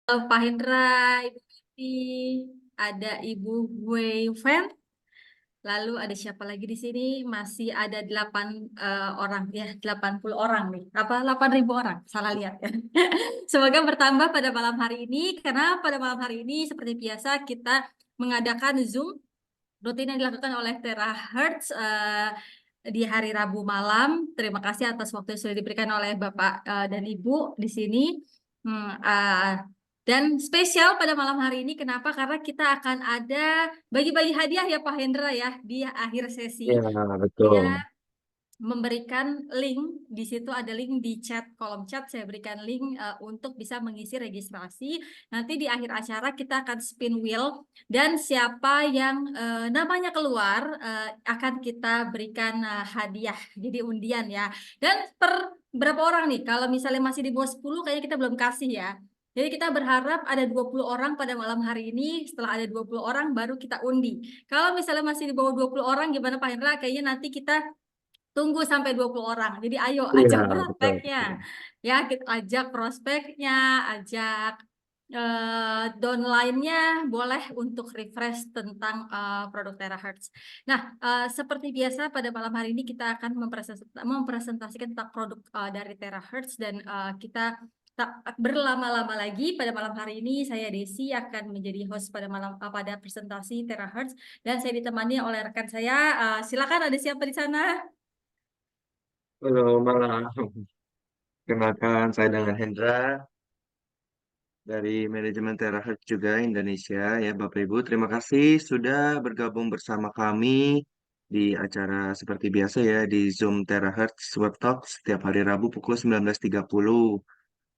Pak Hendra, Ibu Titi, ada Ibu Wei Fen, lalu ada siapa lagi di sini? Masih ada 8 orang ya, 80 orang nih. Apa 8.000 orang? Salah lihat ya. Semoga bertambah pada malam hari ini karena pada malam hari ini seperti biasa kita mengadakan Zoom rutin yang dilakukan oleh Terahertz di hari Rabu malam. Terima kasih atas waktu yang sudah diberikan oleh Bapak dan Ibu di sini. Dan spesial pada malam hari ini, kenapa? Karena kita akan ada bagi-bagi hadiah ya Pak Hendra ya di akhir sesi. Ya, Saya betul. memberikan link, di situ ada link di chat, kolom chat saya berikan link untuk bisa mengisi registrasi. Nanti di akhir acara kita akan spin wheel dan siapa yang namanya keluar akan kita berikan hadiah, jadi undian ya. Dan per berapa orang nih? Kalau misalnya masih di bawah 10 kayaknya kita belum kasih ya. Jadi kita berharap ada 20 orang pada malam hari ini. Setelah ada 20 orang baru kita undi. Kalau misalnya masih di bawah 20 orang gimana Pak Hendra? Kayaknya nanti kita tunggu sampai 20 orang. Jadi ayo Iya, ajak betul, prospeknya. betul. Ya, kita ajak prospeknya, ajak downline-nya boleh untuk refresh tentang produk Terahertz. Nah, seperti biasa pada malam hari ini kita akan mempresentasikan tentang produk dari Terahertz dan kita tak berlama-lama lagi pada malam hari ini saya Desi akan menjadi host pada pada presentasi Terahertz dan saya ditemani oleh rekan saya. Silakan ada siapa di sana? Halo, malam. Kenalkan, saya dengan Hendra dari Manajemen Terahertz juga Indonesia. Ya, Bapak Ibu, terima kasih sudah bergabung bersama kami di acara seperti biasa ya di Zoom Terahertz Web Talk setiap hari Rabu pukul 19.30.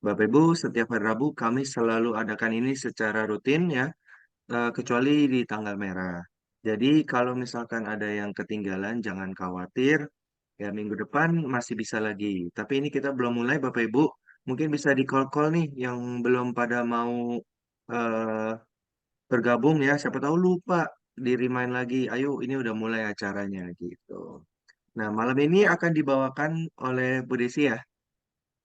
Bapak Ibu, setiap hari Rabu kami selalu adakan ini secara rutin ya, kecuali di tanggal merah. Jadi kalau misalkan ada yang ketinggalan, jangan khawatir. Ya, minggu depan masih bisa lagi. Tapi ini kita belum mulai, Bapak Ibu. Mungkin bisa di call-call nih yang belum pada mau eh, bergabung ya. Siapa tahu lupa di-remind lagi. Ayo, ini udah mulai acaranya gitu. Nah, malam ini Ya, akan dibawakan oleh Bu Desi ya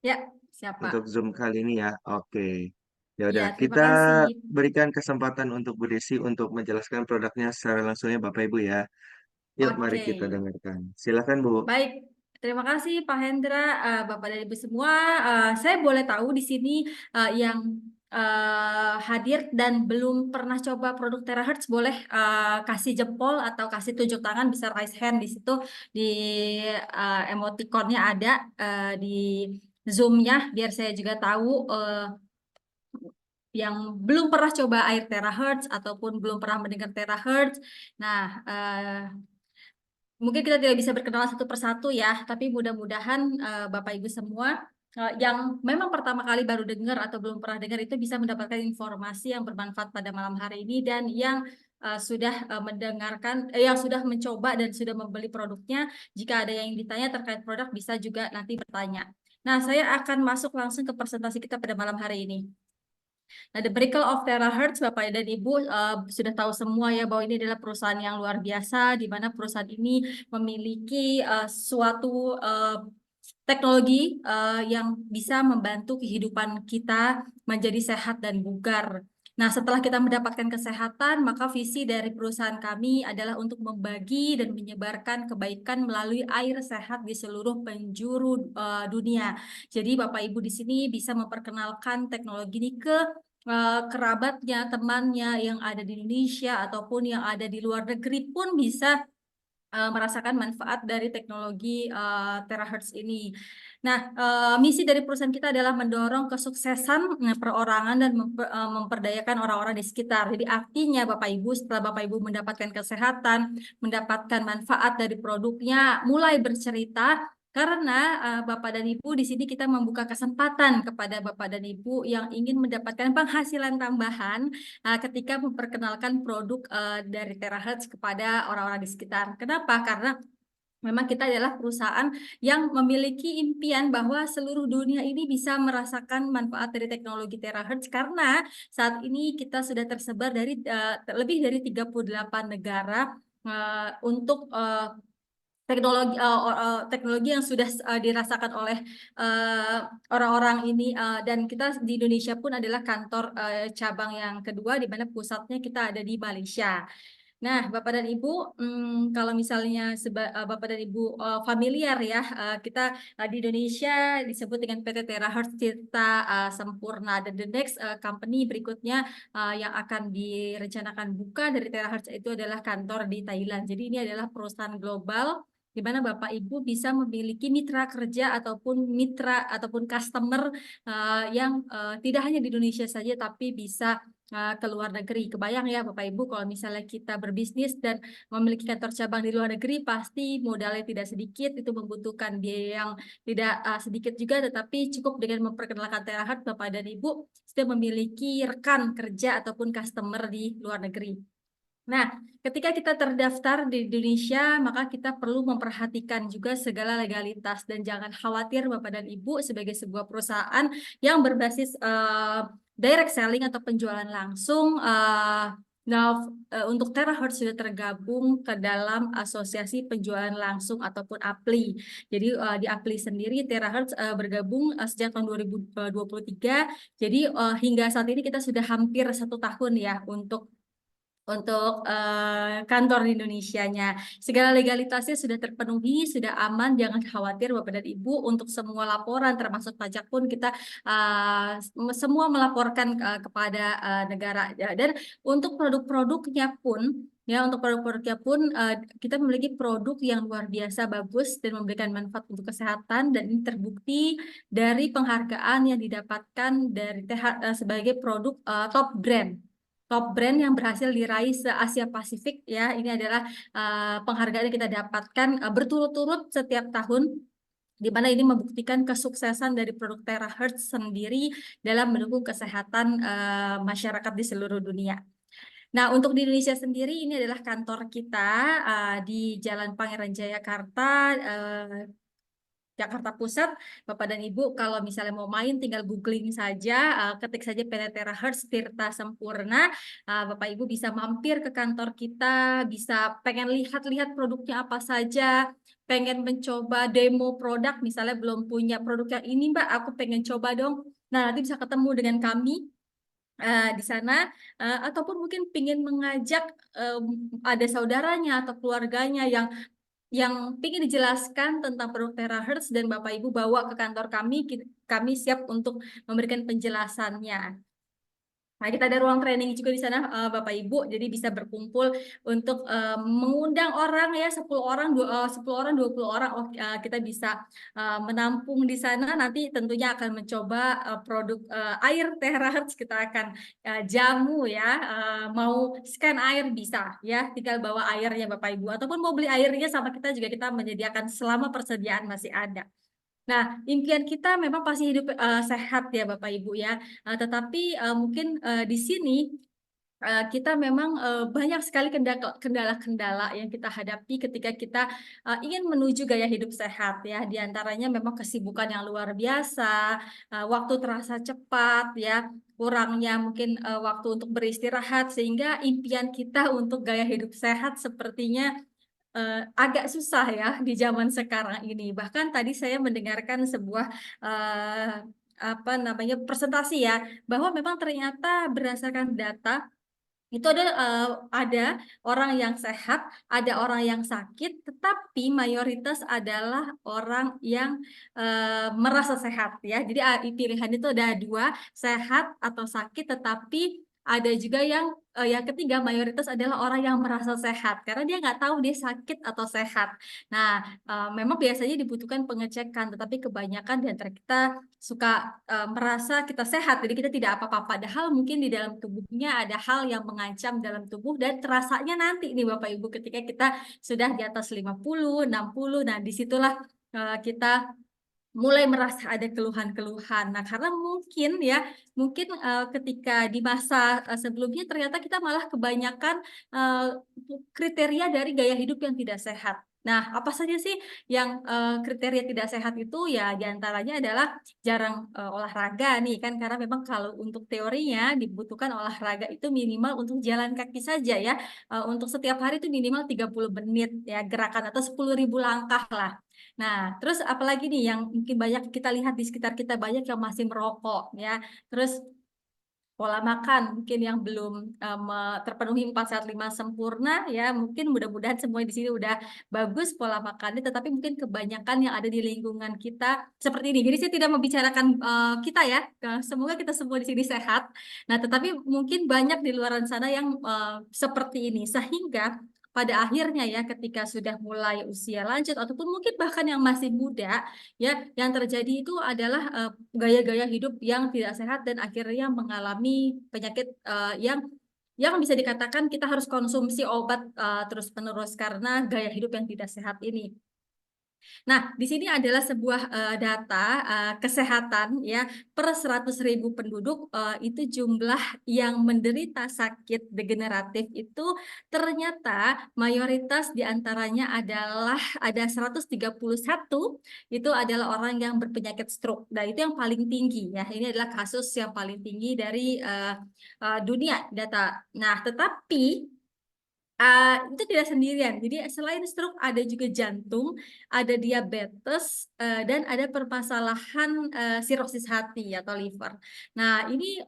ya, siapa? untuk Zoom kali ini ya. Oke. Ya Ya, udah, terima kita kasih. berikan kesempatan untuk Bu Desi untuk menjelaskan produknya secara langsungnya Bapak Ibu ya. Yuk, mari Oke, kita dengarkan. Silakan Bu. baik. Terima kasih Pak Hendra, Bapak dan Ibu semua. Saya boleh tahu di sini yang hadir dan belum pernah coba produk Terahertz boleh kasih jempol atau kasih tunjuk tangan, bisa raise hand di situ di emoticonnya ada di Zoom-nya biar saya juga tahu yang belum pernah coba air terahertz ataupun belum pernah mendengar terahertz. Nah, mungkin kita tidak bisa berkenalan satu persatu ya, tapi mudah-mudahan Bapak Ibu semua yang memang pertama kali baru dengar atau belum pernah dengar itu bisa mendapatkan informasi yang bermanfaat pada malam hari ini dan yang sudah mendengarkan, yang sudah mencoba dan sudah membeli produknya, jika ada yang ditanya terkait produk bisa juga nanti bertanya. Nah, saya akan masuk langsung ke presentasi kita pada malam hari ini. Nah, The Miracle of Terahertz, Bapak dan Ibu sudah tahu semua ya bahwa ini adalah perusahaan yang luar biasa, di mana perusahaan ini memiliki suatu teknologi yang bisa membantu kehidupan kita menjadi sehat dan bugar. Nah, setelah kita mendapatkan kesehatan, maka visi dari perusahaan kami adalah untuk membagi dan menyebarkan kebaikan melalui air sehat di seluruh penjuru dunia. Jadi, Bapak Ibu di sini bisa memperkenalkan teknologi ini ke kerabatnya, temannya yang ada di Indonesia ataupun yang ada di luar negeri pun bisa merasakan manfaat dari teknologi terahertz ini. Nah, misi dari perusahaan kita adalah mendorong kesuksesan perorangan dan memperdayakan orang-orang di sekitar. Jadi artinya Bapak Ibu, setelah Bapak Ibu mendapatkan kesehatan, mendapatkan manfaat dari produknya, mulai bercerita karena Bapak dan Ibu di sini kita membuka kesempatan kepada Bapak dan Ibu yang ingin mendapatkan penghasilan tambahan ketika memperkenalkan produk dari Terahertz kepada orang-orang di sekitar. Kenapa? Karena memang kita adalah perusahaan yang memiliki impian bahwa seluruh dunia ini bisa merasakan manfaat dari teknologi terahertz karena saat ini kita sudah tersebar dari lebih dari 38 negara untuk teknologi yang sudah dirasakan oleh orang-orang ini, dan kita di Indonesia pun adalah kantor cabang yang kedua di mana pusatnya kita ada di Malaysia. Nah, Bapak dan Ibu, kalau misalnya Bapak dan Ibu familiar ya, kita di Indonesia disebut dengan PT Terahertz Tirta Sempurna, dan the next company berikutnya yang akan direncanakan buka dari Terahertz itu adalah kantor di Thailand. Jadi ini adalah perusahaan global di mana Bapak Ibu bisa memiliki mitra kerja ataupun mitra ataupun customer yang tidak hanya di Indonesia saja tapi bisa ke luar negeri. Kebayang ya Bapak Ibu kalau misalnya kita berbisnis dan memiliki kantor cabang di luar negeri, pasti modalnya tidak sedikit, itu membutuhkan biaya yang tidak sedikit juga, tetapi cukup dengan memperkenalkan Terahertz, Bapak dan Ibu sudah memiliki rekan kerja ataupun customer di luar negeri. Nah, ketika kita terdaftar di Indonesia, maka kita perlu memperhatikan juga segala legalitas, dan jangan khawatir Bapak dan Ibu, sebagai sebuah perusahaan yang berbasis direct selling atau penjualan langsung. Nah, untuk Terahertz sudah tergabung ke dalam Asosiasi Penjualan Langsung ataupun APLI. Jadi di APLI sendiri Terahertz bergabung sejak tahun 2023. Jadi hingga saat ini kita sudah hampir 1 tahun ya untuk kantor di Indonesianya. Segala legalitasnya sudah terpenuhi, sudah aman, jangan khawatir Bapak dan Ibu. Untuk semua laporan termasuk pajak pun kita semua melaporkan kepada negara. Dan untuk produk-produknya pun, ya, untuk produk-produknya pun kita memiliki produk yang luar biasa bagus dan memberikan manfaat untuk kesehatan, dan ini terbukti dari penghargaan yang didapatkan dari sebagai produk top brand yang berhasil diraih se-Asia Pasifik ya. Ini adalah penghargaan yang kita dapatkan berturut-turut setiap tahun, di mana ini membuktikan kesuksesan dari produk Terahertz sendiri dalam mendukung kesehatan masyarakat di seluruh dunia. Nah, untuk di Indonesia sendiri ini adalah kantor kita di Jalan Pangeran Jayakarta, Jakarta Pusat. Bapak dan Ibu kalau misalnya mau main tinggal googling saja, ketik saja PT Terahertz Tirta Sempurna. Bapak Ibu bisa mampir ke kantor kita, bisa pengen lihat-lihat produknya apa saja, pengen mencoba demo produk, misalnya belum punya produk yang ini Mbak, aku pengen coba dong. Nah, nanti bisa ketemu dengan kami di sana, ataupun mungkin ingin mengajak ada saudaranya atau keluarganya yang ingin dijelaskan tentang produk Terahertz dan Bapak Ibu bawa ke kantor kami, kami siap untuk memberikan penjelasannya. Nah, kita ada ruang training juga di sana, Bapak Ibu, jadi bisa berkumpul untuk mengundang orang ya, 10 orang, 10 orang, 20 orang, kita bisa menampung di sana. Nanti tentunya akan mencoba produk air Terahertz, kita akan jamu ya, mau scan air bisa ya, tinggal bawa airnya Bapak Ibu, ataupun mau beli airnya sama kita juga, kita menyediakan selama persediaan masih ada. Nah, impian kita memang pasti hidup sehat ya Bapak Ibu ya. Tetapi mungkin di sini kita memang banyak sekali kendala-kendala yang kita hadapi ketika kita ingin menuju gaya hidup sehat ya. Di antaranya memang kesibukan yang luar biasa, waktu terasa cepat ya, kurangnya mungkin waktu untuk beristirahat, sehingga impian kita untuk gaya hidup sehat sepertinya agak susah ya di zaman sekarang ini. Bahkan tadi saya mendengarkan sebuah apa namanya, presentasi ya, bahwa memang ternyata berdasarkan data itu ada orang yang sehat, ada orang yang sakit, tetapi mayoritas adalah orang yang merasa sehat ya. Jadi pilihan itu ada dua, sehat atau sakit, tetapi ada juga yang ketiga, mayoritas adalah orang yang merasa sehat karena dia nggak tahu dia sakit atau sehat. Nah, memang biasanya dibutuhkan pengecekan, tetapi kebanyakan di antara kita suka merasa kita sehat, jadi kita tidak apa-apa. Padahal mungkin di dalam tubuhnya ada hal yang mengancam dalam tubuh, dan terasanya nanti nih Bapak Ibu ketika kita sudah di atas 50, 60, nah disitulah kita mulai merasa ada keluhan-keluhan. Nah, karena mungkin ketika di masa sebelumnya ternyata kita malah kebanyakan kriteria dari gaya hidup yang tidak sehat. Nah, apa saja sih yang, kriteria tidak sehat itu? Ya, di antaranya adalah jarang, olahraga nih kan, karena memang kalau untuk teorinya dibutuhkan olahraga itu minimal untuk jalan kaki saja ya, untuk setiap hari itu minimal 30 menit ya gerakan atau 10.000 langkah lah. Nah, terus apalagi nih yang mungkin banyak kita lihat di sekitar kita, banyak yang masih merokok ya, terus pola makan mungkin yang belum, terpenuhi 4 sehat 5 sempurna ya, mungkin mudah-mudahan semua di sini udah bagus pola makannya, tetapi mungkin kebanyakan yang ada di lingkungan kita seperti ini. Jadi saya tidak membicarakan, kita ya, semoga kita semua di sini sehat. Nah, tetapi mungkin banyak di luaran sana yang, seperti ini. Sehingga pada akhirnya ya ketika sudah mulai usia lanjut ataupun mungkin bahkan yang masih muda, ya, yang terjadi itu adalah, gaya-gaya hidup yang tidak sehat dan akhirnya mengalami penyakit, yang bisa dikatakan kita harus konsumsi obat, terus-menerus karena gaya hidup yang tidak sehat ini. Nah, di sini adalah sebuah, data, kesehatan ya, per 100.000 penduduk, itu jumlah yang menderita sakit degeneratif itu ternyata mayoritas di antaranya adalah ada 131 itu adalah orang yang berpenyakit stroke. Nah, itu yang paling tinggi ya, ini adalah kasus yang paling tinggi dari, dunia data. Nah, tetapi itu tidak sendirian. Jadi selain stroke ada juga jantung, ada diabetes, dan ada permasalahan, sirosis hati atau liver. Nah ini,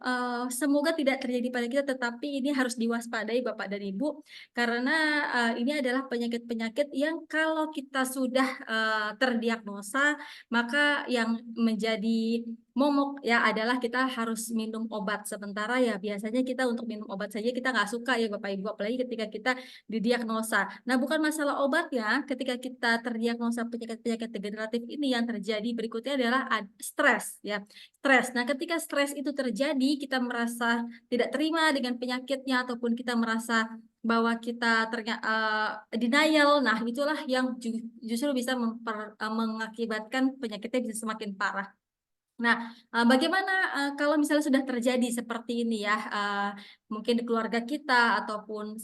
semoga tidak terjadi pada kita, tetapi ini harus diwaspadai Bapak dan Ibu, karena, ini adalah penyakit-penyakit yang kalau kita sudah, terdiagnosa, maka yang menjadi momok ya adalah kita harus minum obat. Sementara ya biasanya kita untuk minum obat saja kita nggak suka ya Bapak Ibu, apalagi ketika kita didiagnosa. Nah, bukan masalah obatnya, ketika kita terdiagnosa penyakit-penyakit degeneratif ini yang terjadi berikutnya adalah stres ya, stres. Nah, ketika stres itu terjadi, kita merasa tidak terima dengan penyakitnya ataupun kita merasa bahwa kita denial. Nah, itulah yang justru bisa mengakibatkan penyakitnya bisa semakin parah. Nah, bagaimana, kalau misalnya sudah terjadi seperti ini ya, mungkin di keluarga kita ataupun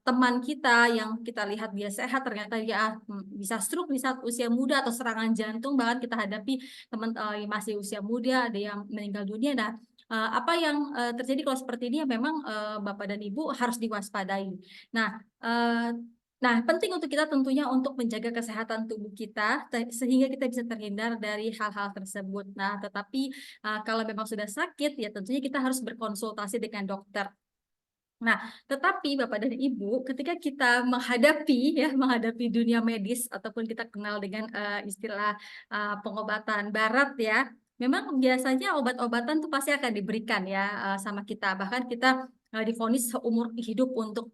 teman kita yang kita lihat dia sehat ternyata dia, bisa stroke di saat usia muda atau serangan jantung bahkan kita hadapi teman, masih usia muda ada yang meninggal dunia. Nah, apa yang, terjadi kalau seperti ini ya memang, Bapak dan Ibu harus diwaspadai. Nah, penting untuk kita tentunya untuk menjaga kesehatan tubuh kita, sehingga kita bisa terhindar dari hal-hal tersebut. Nah, tetapi, kalau memang sudah sakit, ya tentunya kita harus berkonsultasi dengan dokter. Nah, tetapi Bapak dan Ibu, ketika kita menghadapi ya, menghadapi dunia medis ataupun kita kenal dengan, istilah, pengobatan barat ya, memang biasanya obat-obatan tuh pasti akan diberikan ya, sama kita. Bahkan kita, divonis seumur hidup untuk,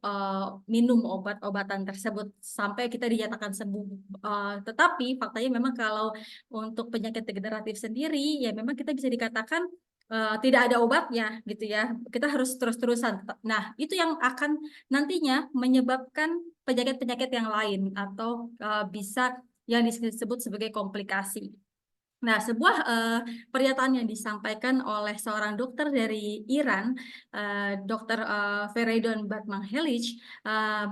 minum obat-obatan tersebut sampai kita dinyatakan sembuh. Tetapi faktanya memang kalau untuk penyakit degeneratif sendiri, ya memang kita bisa dikatakan tidak ada obatnya gitu ya, kita harus terus-terusan. Nah, itu yang akan nantinya menyebabkan penyakit-penyakit yang lain atau, bisa yang disebut sebagai komplikasi. Nah, sebuah, pernyataan yang disampaikan oleh seorang dokter dari Iran, Dokter, Feridun Batmanghelidj,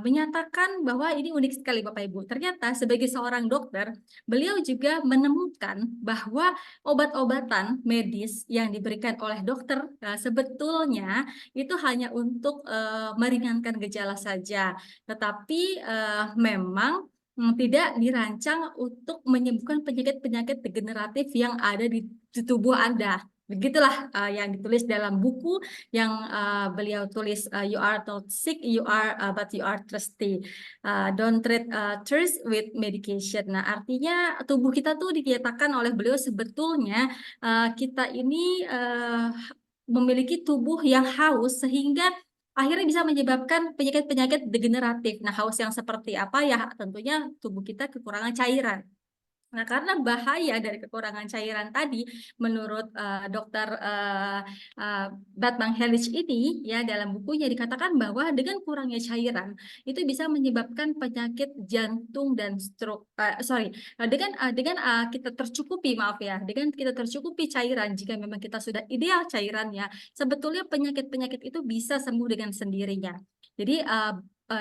menyatakan bahwa ini unik sekali Bapak Ibu. Ternyata sebagai seorang dokter, beliau juga menemukan bahwa obat-obatan medis yang diberikan oleh dokter, sebetulnya itu hanya untuk, meringankan gejala saja. Tetapi, memang tidak dirancang untuk menyembuhkan penyakit-penyakit degeneratif yang ada di tubuh Anda. Begitulah, yang ditulis dalam buku yang, beliau tulis, "You are not sick, you are, but you are thirsty. Don't treat, thirst with medication." Nah, artinya tubuh kita tuh dinyatakan oleh beliau sebetulnya, kita ini, memiliki tubuh yang haus sehingga akhirnya bisa menyebabkan penyakit-penyakit degeneratif. Nah, haus yang seperti apa? Ya tentunya tubuh kita kekurangan cairan. Nah, karena bahaya dari kekurangan cairan tadi, menurut, dokter, Batman Hellich ini, ya dalam bukunya dikatakan bahwa dengan kurangnya cairan, itu bisa menyebabkan penyakit jantung dan stroke dengan kita tercukupi maaf ya, dengan kita tercukupi cairan jika memang kita sudah ideal cairannya, sebetulnya penyakit-penyakit itu bisa sembuh dengan sendirinya. Jadi,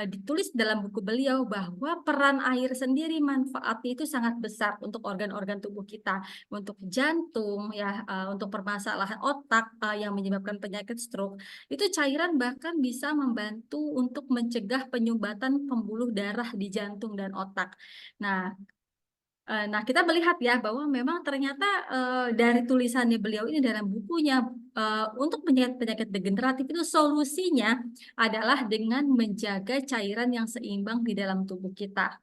ditulis dalam buku beliau bahwa peran air sendiri manfaatnya itu sangat besar untuk organ-organ tubuh kita, untuk jantung ya, untuk permasalahan otak yang menyebabkan penyakit stroke. Itu cairan bahkan bisa membantu untuk mencegah penyumbatan pembuluh darah di jantung dan otak. Nah, kita melihat ya bahwa memang ternyata, dari tulisannya beliau ini dalam bukunya, untuk penyakit-penyakit degeneratif itu solusinya adalah dengan menjaga cairan yang seimbang di dalam tubuh kita.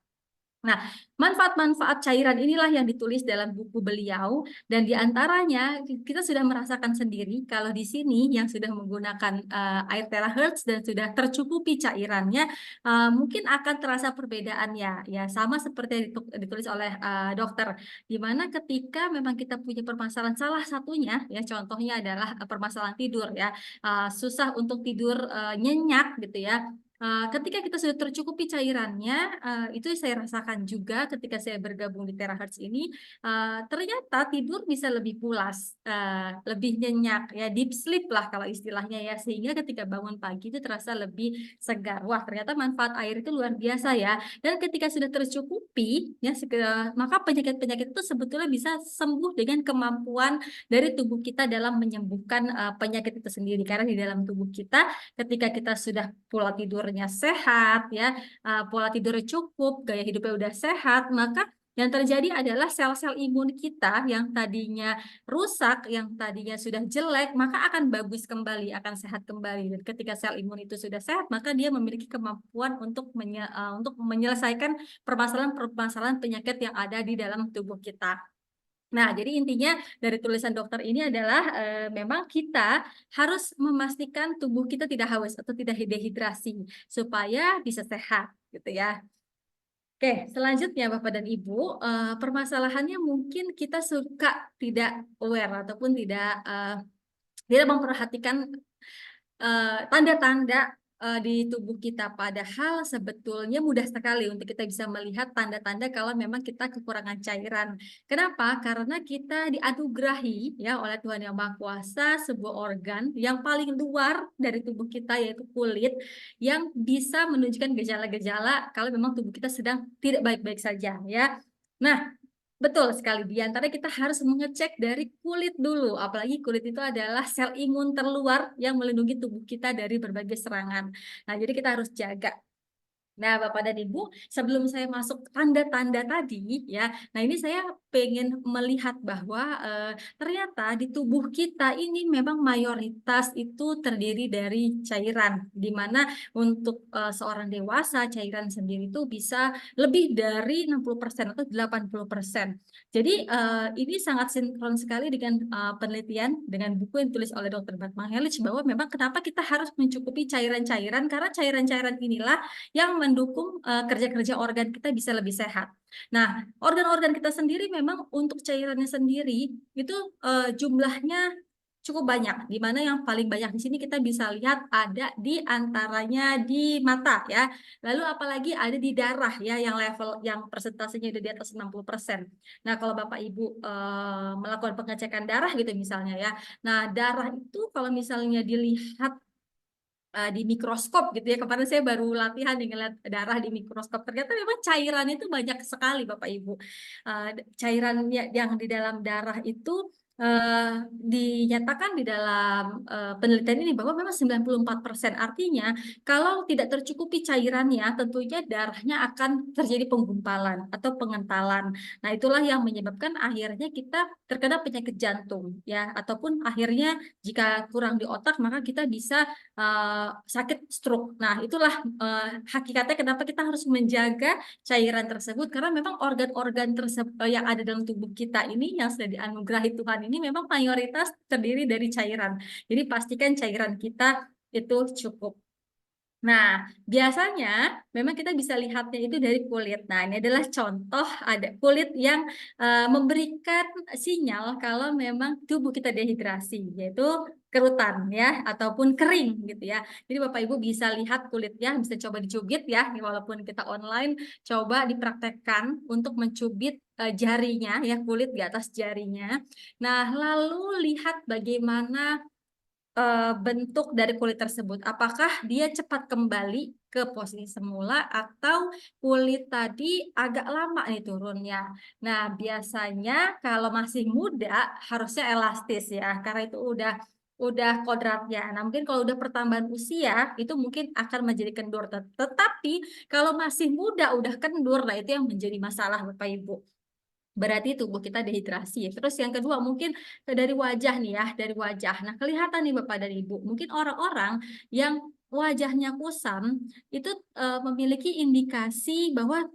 Nah, manfaat-manfaat cairan inilah yang ditulis dalam buku beliau dan di antaranya kita sudah merasakan sendiri kalau di sini yang sudah menggunakan, air terahertz dan sudah tercukupi cairannya, mungkin akan terasa perbedaannya. Ya sama seperti yang ditulis oleh, dokter, di mana ketika memang kita punya permasalahan salah satunya ya contohnya adalah, permasalahan tidur ya, susah untuk tidur, nyenyak gitu ya. Ketika kita sudah tercukupi cairannya, itu saya rasakan juga ketika saya bergabung di Terahertz ini, ternyata tidur bisa lebih pulas, lebih nyenyak, ya deep sleep lah kalau istilahnya ya, sehingga ketika bangun pagi itu terasa lebih segar. Wah, ternyata manfaat air itu luar biasa ya, dan ketika sudah tercukupi, ya maka penyakit-penyakit itu sebetulnya bisa sembuh dengan kemampuan dari tubuh kita dalam menyembuhkan, penyakit itu sendiri. Karena di dalam tubuh kita ketika kita sudah pola tidurnya sehat ya, pola tidurnya cukup, gaya hidupnya udah sehat, maka yang terjadi adalah sel-sel imun kita yang tadinya rusak, yang tadinya sudah jelek, maka akan bagus kembali, akan sehat kembali. Dan ketika sel imun itu sudah sehat, maka dia memiliki kemampuan untuk menyelesaikan permasalahan-permasalahan penyakit yang ada di dalam tubuh kita. Nah, jadi intinya dari tulisan dokter ini adalah, memang kita harus memastikan tubuh kita tidak haus atau tidak dehidrasi, supaya bisa sehat, gitu ya. Oke, selanjutnya Bapak dan Ibu, permasalahannya mungkin kita suka tidak aware ataupun tidak memperhatikan tanda-tanda, di tubuh kita, padahal sebetulnya mudah sekali untuk kita bisa melihat tanda-tanda kalau memang kita kekurangan cairan. Kenapa? Karena kita dianugerahi ya oleh Tuhan Yang Maha Kuasa sebuah organ yang paling luar dari tubuh kita yaitu kulit, yang bisa menunjukkan gejala-gejala kalau memang tubuh kita sedang tidak baik-baik saja ya. Nah, betul sekali, di antara kita harus mengecek dari kulit dulu, apalagi kulit itu adalah sel imun terluar yang melindungi tubuh kita dari berbagai serangan. Nah, jadi kita harus jaga. Nah, Bapak dan Ibu, sebelum saya masuk tanda-tanda tadi ya, nah ini saya pengen melihat bahwa, ternyata di tubuh kita ini memang mayoritas itu terdiri dari cairan, di mana untuk, seorang dewasa cairan sendiri itu bisa lebih dari 60% atau 80%. Jadi, ini sangat sinkron sekali dengan, penelitian dengan buku yang ditulis oleh Dr. Batma Helij bahwa memang kenapa kita harus mencukupi cairan-cairan, karena cairan-cairan inilah yang mendukung, kerja-kerja organ kita bisa lebih sehat. Nah, organ-organ kita sendiri memang untuk cairannya sendiri itu, jumlahnya cukup banyak, di mana yang paling banyak di sini kita bisa lihat ada di antaranya di mata ya, lalu apalagi ada di darah ya yang level yang persentasenya udah di atas 60%. Nah, kalau Bapak Ibu, melakukan pengecekan darah gitu misalnya ya, nah darah itu kalau misalnya dilihat di mikroskop gitu ya, kemarin saya baru latihan nih ngelihat darah di mikroskop, ternyata memang cairannya itu banyak sekali Bapak Ibu. Cairan yang di dalam darah itu, dinyatakan di dalam, penelitian ini bahwa memang 94%, artinya kalau tidak tercukupi cairannya, tentunya darahnya akan terjadi penggumpalan atau pengentalan. Nah, itulah yang menyebabkan akhirnya kita terkena penyakit jantung ya, ataupun akhirnya jika kurang di otak maka kita bisa sakit stroke. Nah, itulah, hakikatnya kenapa kita harus menjaga cairan tersebut, karena memang organ-organ yang ada dalam tubuh kita ini, yang sudah dianugerahi Tuhan ini memang mayoritas terdiri dari cairan. Jadi pastikan cairan kita itu cukup. Nah, biasanya memang kita bisa lihatnya itu dari kulit. Nah, ini adalah contoh ada kulit yang, memberikan sinyal kalau memang tubuh kita dehidrasi, yaitu kerutan ya, ataupun kering gitu ya. Jadi Bapak Ibu bisa lihat kulitnya, bisa coba dicubit ya, walaupun kita online, coba dipraktekkan untuk mencubit, jarinya ya, kulit di atas jarinya. Nah, lalu lihat bagaimana bentuk dari kulit tersebut. Apakah dia cepat kembali ke posisi semula atau kulit tadi agak lama nih turunnya. Nah, biasanya kalau masih muda harusnya elastis ya, karena itu udah kodratnya. Nah, mungkin kalau udah pertambahan usia itu mungkin akan menjadi kendur. Tetapi kalau masih muda udah kendur, nah itu yang menjadi masalah Bapak Ibu. Berarti tubuh kita dehidrasi. Terus yang kedua mungkin dari wajah nih ya, dari wajah. Nah, kelihatan nih Bapak dan Ibu, mungkin orang-orang yang wajahnya kusam itu memiliki indikasi bahwa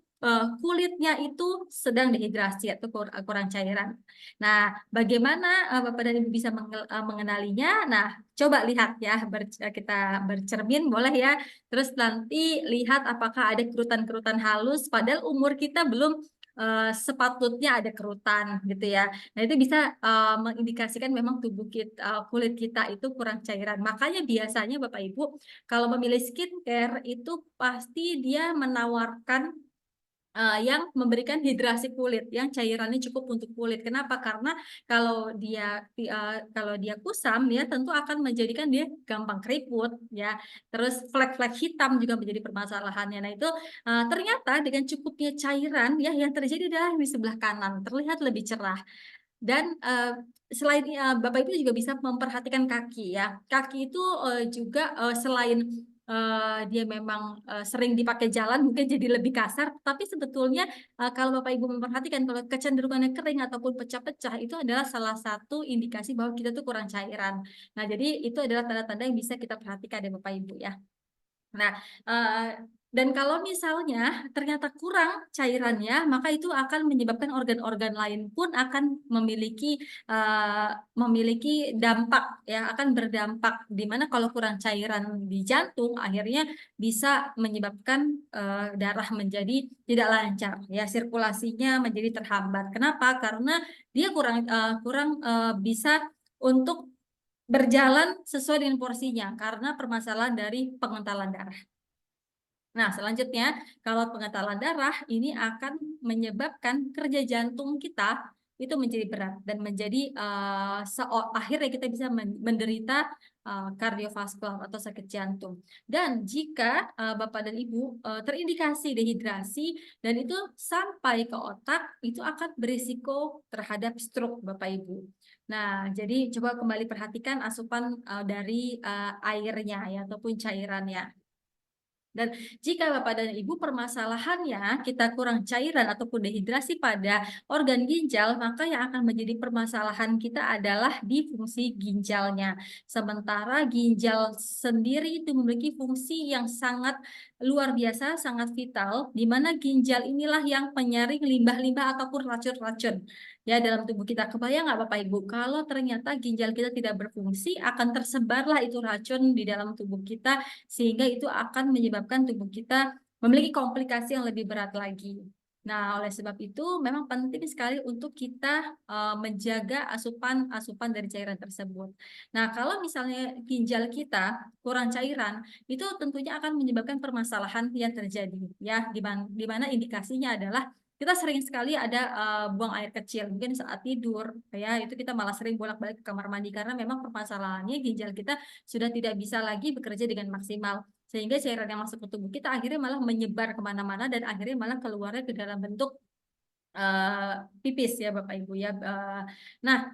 kulitnya itu sedang dehidrasi atau kurang cairan. Nah, bagaimana Bapak dan Ibu bisa mengenalinya? Nah, coba lihat ya, kita bercermin boleh ya. Terus nanti lihat apakah ada kerutan-kerutan halus, padahal umur kita belum sepatutnya ada kerutan gitu ya. Nah itu bisa mengindikasikan memang tubuh kita, kulit kita itu kurang cairan. Makanya biasanya Bapak Ibu kalau memilih skincare itu pasti dia menawarkan yang memberikan hidrasi kulit, yang cairannya cukup untuk kulit. Kenapa? Karena kalau dia kusam, ya tentu akan menjadikan dia gampang keriput, ya. Terus flek-flek hitam juga menjadi permasalahannya. Nah itu ternyata dengan cukupnya cairan, ya yang terjadi adalah di sebelah kanan terlihat lebih cerah. Dan selain Bapak Ibu juga bisa memperhatikan kaki ya. Kaki itu juga selain dia memang sering dipakai jalan mungkin jadi lebih kasar, tapi sebetulnya kalau Bapak Ibu memperhatikan kalau kecenderungannya kering ataupun pecah-pecah itu adalah salah satu indikasi bahwa kita tuh kurang cairan. Nah, jadi itu adalah tanda-tanda yang bisa kita perhatikan ya Bapak Ibu ya. Nah, dan kalau misalnya ternyata kurang cairannya, maka itu akan menyebabkan organ-organ lain pun akan memiliki dampak ya, akan berdampak di mana kalau kurang cairan di jantung akhirnya bisa menyebabkan darah menjadi tidak lancar ya, sirkulasinya menjadi terhambat. Kenapa? Karena dia kurang bisa untuk berjalan sesuai dengan porsinya karena permasalahan dari pengentalan darah. Nah, selanjutnya kalau pengentalan darah ini akan menyebabkan kerja jantung kita itu menjadi berat dan menjadi akhirnya kita bisa menderita kardiovaskular atau sakit jantung. Dan jika Bapak dan Ibu terindikasi dehidrasi dan itu sampai ke otak, itu akan berisiko terhadap stroke Bapak Ibu. Nah, jadi coba kembali perhatikan asupan dari airnya ya ataupun cairannya. Dan jika Bapak dan Ibu permasalahannya kita kurang cairan ataupun dehidrasi pada organ ginjal, maka yang akan menjadi permasalahan kita adalah di fungsi ginjalnya. Sementara ginjal sendiri itu memiliki fungsi yang sangat luar biasa, sangat vital, di mana ginjal inilah yang penyaring limbah-limbah ataupun racun-racun ya dalam tubuh kita. Kebayang nggak Bapak Ibu, kalau ternyata ginjal kita tidak berfungsi, akan tersebarlah itu racun di dalam tubuh kita sehingga itu akan menyebabkan tubuh kita memiliki komplikasi yang lebih berat lagi. Nah, oleh sebab itu memang penting sekali untuk kita menjaga asupan dari cairan tersebut. Nah, kalau misalnya ginjal kita kurang cairan, itu tentunya akan menyebabkan permasalahan yang terjadi ya, di mana indikasinya adalah kita sering sekali ada buang air kecil, mungkin saat tidur ya, itu kita malah sering bolak-balik ke kamar mandi karena memang permasalahannya ginjal kita sudah tidak bisa lagi bekerja dengan maksimal. Sehingga cairan yang masuk ke tubuh kita akhirnya malah menyebar kemana-mana dan akhirnya malah keluarnya ke dalam bentuk pipis ya Bapak Ibu ya. Nah,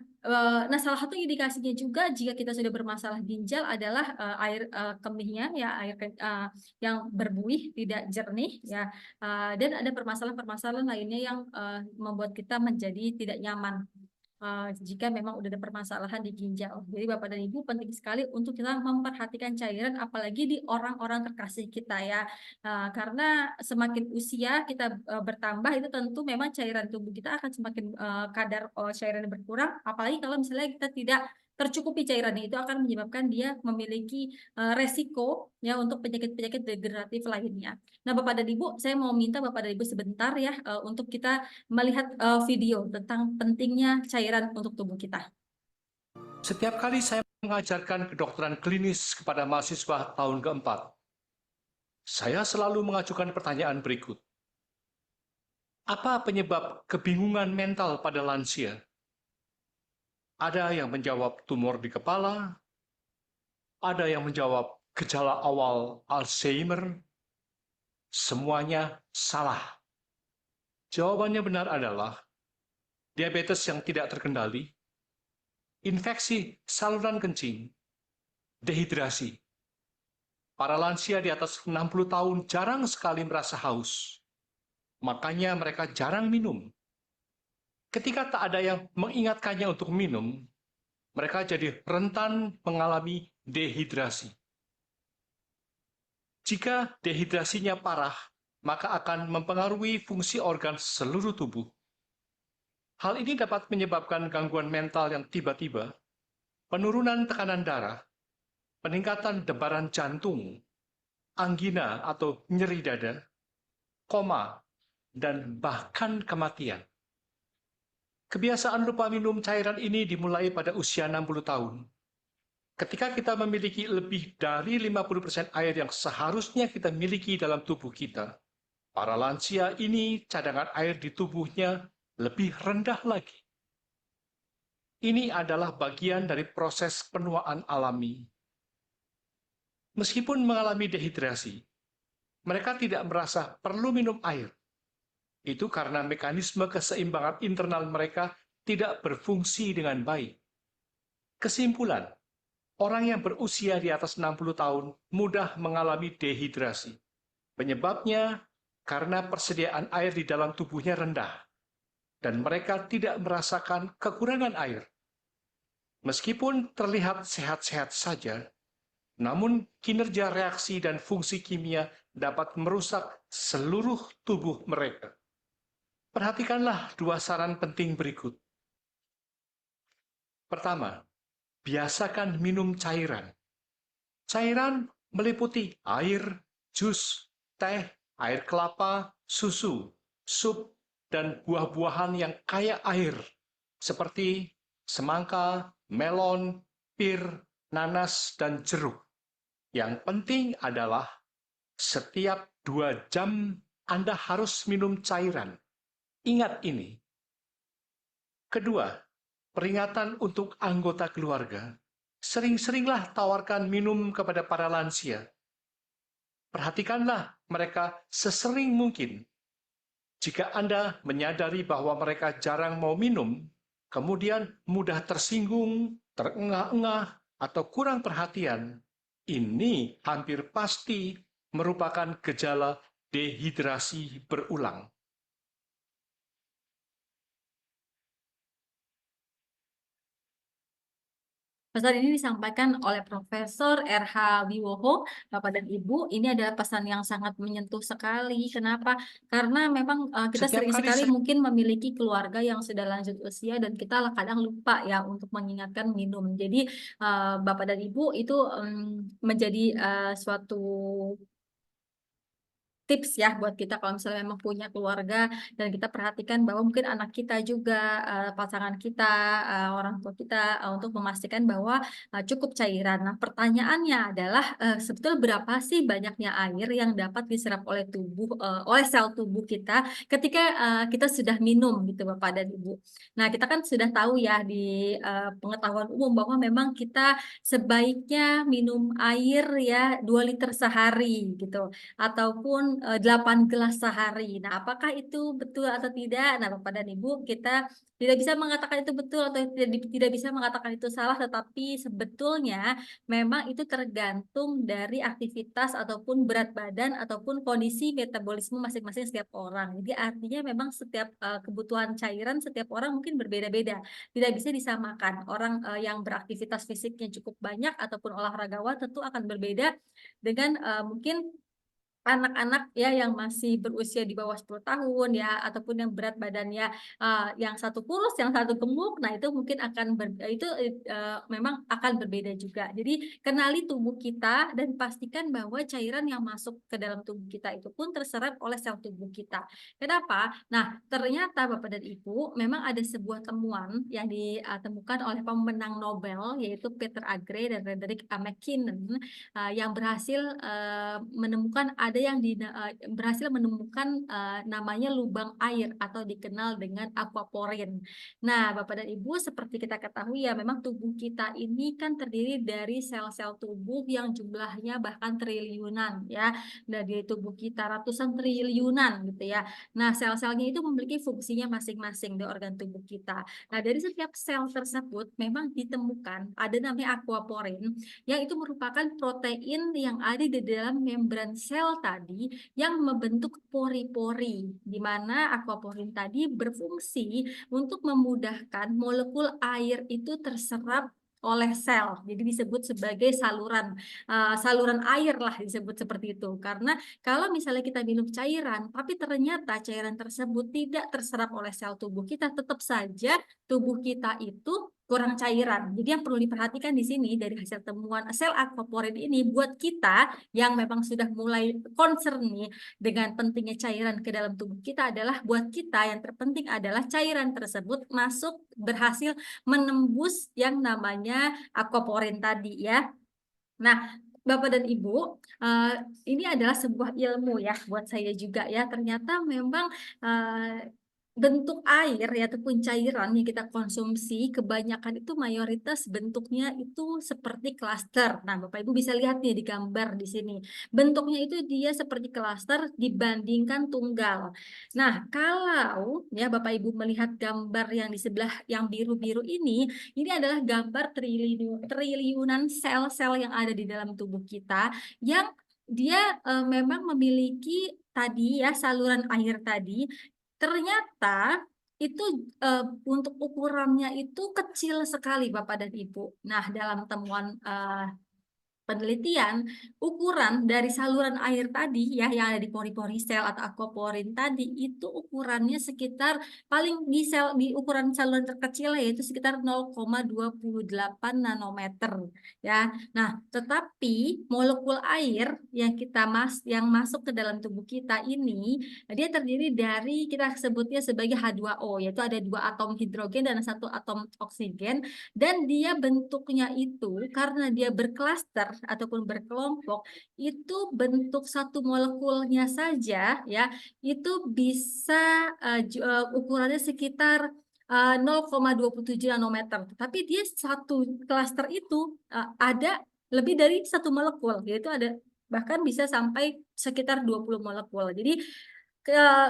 salah satu indikasinya juga jika kita sudah bermasalah ginjal adalah air kemihnya ya, yang berbuih tidak jernih ya, dan ada permasalahan-permasalahan lainnya yang membuat kita menjadi tidak nyaman jika memang udah ada permasalahan di ginjal. Jadi Bapak dan Ibu penting sekali untuk kita memperhatikan cairan apalagi di orang-orang terkasih kita ya. Karena semakin usia kita bertambah itu tentu memang cairan tubuh kita akan semakin kadar cairan berkurang, apalagi kalau misalnya kita tidak tercukupi cairannya itu akan menyebabkan dia memiliki resiko ya untuk penyakit-penyakit degeneratif lainnya. Nah, Bapak dan Ibu, saya mau minta Bapak dan Ibu sebentar ya untuk kita melihat video tentang pentingnya cairan untuk tubuh kita. Setiap kali saya mengajarkan kedokteran klinis kepada mahasiswa tahun keempat, saya selalu mengajukan pertanyaan berikut. Apa penyebab kebingungan mental pada lansia? Ada yang menjawab tumor di kepala, Ada yang menjawab gejala awal Alzheimer. Semuanya salah. Jawabannya benar adalah diabetes yang tidak terkendali, infeksi saluran kencing, dehidrasi. Para lansia di atas 60 tahun jarang sekali merasa haus. Makanya mereka jarang minum. Ketika tak ada yang mengingatkannya untuk minum, mereka jadi rentan mengalami dehidrasi. Jika dehidrasinya parah, maka akan mempengaruhi fungsi organ seluruh tubuh. Hal ini dapat menyebabkan gangguan mental yang tiba-tiba, penurunan tekanan darah, peningkatan debaran jantung, anggina atau nyeri dada, koma, dan bahkan kematian. Kebiasaan lupa minum cairan ini dimulai pada usia 60 tahun. Ketika kita memiliki lebih dari 50% air yang seharusnya kita miliki dalam tubuh kita, para lansia ini cadangan air di tubuhnya lebih rendah lagi. Ini adalah bagian dari proses penuaan alami. Meskipun mengalami dehidrasi, mereka tidak merasa perlu minum air. Itu karena mekanisme keseimbangan internal mereka tidak berfungsi dengan baik. Kesimpulan, orang yang berusia di atas 60 tahun mudah mengalami dehidrasi. Penyebabnya karena persediaan air di dalam tubuhnya rendah, dan mereka tidak merasakan kekurangan air. Meskipun terlihat sehat-sehat saja, namun kinerja reaksi dan fungsi kimia dapat merusak seluruh tubuh mereka. Perhatikanlah dua saran penting berikut. Pertama, biasakan minum cairan. Cairan meliputi air, jus, teh, air kelapa, susu, sup, dan buah-buahan yang kaya air, seperti semangka, melon, pir, nanas, dan jeruk. Yang penting adalah setiap 2 jam Anda harus minum cairan. Ingat ini. Kedua, peringatan untuk anggota keluarga. Sering-seringlah tawarkan minum kepada para lansia. Perhatikanlah mereka sesering mungkin. Jika Anda menyadari bahwa mereka jarang mau minum, kemudian mudah tersinggung, terengah-engah, atau kurang perhatian, ini hampir pasti merupakan gejala dehidrasi berulang. Pesan ini disampaikan oleh Profesor RH Wiwoho, Bapak dan Ibu. Ini adalah pesan yang sangat menyentuh sekali. Kenapa? Karena memang kita Setiap sering kali sekali saya mungkin memiliki keluarga yang sudah lanjut usia dan kita kadang lupa ya untuk mengingatkan minum. Jadi Bapak dan Ibu itu menjadi suatu tips ya buat kita kalau misalnya memang punya keluarga dan kita perhatikan bahwa mungkin anak kita juga, pasangan kita, orang tua kita, untuk memastikan bahwa, cukup cairan. Nah, pertanyaannya adalah, sebetulnya berapa sih banyaknya air yang dapat diserap oleh tubuh, oleh sel tubuh kita ketika, kita sudah minum gitu Bapak dan Ibu. Nah, kita kan sudah tahu ya di, pengetahuan umum bahwa memang kita sebaiknya minum air ya 2 liter sehari gitu ataupun, 8 gelas sehari. Nah, apakah itu betul atau tidak? Nah, Bapak dan Ibu, kita tidak bisa mengatakan itu betul atau tidak bisa mengatakan itu salah, tetapi sebetulnya memang itu tergantung dari aktivitas ataupun berat badan ataupun kondisi metabolisme masing-masing setiap orang. Jadi artinya memang setiap, kebutuhan cairan setiap orang mungkin berbeda-beda. Tidak bisa disamakan. Orang, yang beraktivitas fisiknya cukup banyak ataupun olahragawan tentu akan berbeda dengan, mungkin anak-anak ya yang masih berusia di bawah 10 tahun ya, ataupun yang berat badannya, yang satu kurus, yang satu gemuk, nah itu mungkin akan memang akan berbeda juga. Jadi kenali tubuh kita dan pastikan bahwa cairan yang masuk ke dalam tubuh kita itu pun terserap oleh sel tubuh kita. Kenapa? Nah, ternyata Bapak dan Ibu memang ada sebuah temuan yang ditemukan oleh pemenang Nobel yaitu Peter Agre dan Frederick McKinnon yang berhasil menemukan ada yang berhasil menemukan namanya lubang air atau dikenal dengan aquaporin. Nah, Bapak dan Ibu, seperti kita ketahui ya, memang tubuh kita ini kan terdiri dari sel-sel tubuh yang jumlahnya bahkan triliunan ya. Dari tubuh kita ratusan triliunan gitu ya. Nah, sel-selnya itu memiliki fungsinya masing-masing di organ tubuh kita. Nah, dari setiap sel tersebut memang ditemukan ada namanya aquaporin, yang itu merupakan protein yang ada di dalam membran sel tadi yang membentuk pori-pori, di mana aquaporin tadi berfungsi untuk memudahkan molekul air itu terserap oleh sel. Jadi disebut sebagai saluran air lah, disebut seperti itu. Karena kalau misalnya kita minum cairan, tapi ternyata cairan tersebut tidak terserap oleh sel tubuh kita, tetap saja tubuh kita itu kurang cairan. Jadi yang perlu diperhatikan di sini dari hasil temuan sel aquaporin ini buat kita yang memang sudah mulai concern nih dengan pentingnya cairan ke dalam tubuh kita adalah buat kita yang terpenting adalah cairan tersebut masuk berhasil menembus yang namanya aquaporin tadi ya. Nah, Bapak dan Ibu, ini adalah sebuah ilmu ya buat saya juga ya. Ternyata memang bentuk air ya ataupun cairan yang kita konsumsi kebanyakan itu mayoritas bentuknya itu seperti klaster. Nah, Bapak Ibu bisa lihat nih di gambar di sini. Bentuknya itu dia seperti klaster dibandingkan tunggal. Nah, kalau ya Bapak Ibu melihat gambar yang di sebelah yang biru-biru ini adalah gambar triliunan sel-sel yang ada di dalam tubuh kita yang dia memang memiliki tadi ya saluran air tadi. Ternyata itu untuk ukurannya itu kecil sekali Bapak dan Ibu. Nah, dalam temuan penelitian, ukuran dari saluran air tadi ya yang ada di pori-pori sel atau aquaporin tadi itu ukurannya sekitar paling di ukuran saluran terkecil yaitu sekitar 0,28 nanometer ya. Nah, tetapi molekul air yang masuk ke dalam tubuh kita ini dia terdiri dari kita sebutnya sebagai H2O, yaitu ada 2 atom hidrogen dan 1 atom oksigen, dan dia bentuknya itu karena dia berklaster ataupun berkelompok itu bentuk satu molekulnya saja ya itu bisa ukurannya sekitar 0,27 nanometer. Tapi dia satu klaster itu ada lebih dari satu molekul, yaitu ada bahkan bisa sampai sekitar 20 molekul. Jadi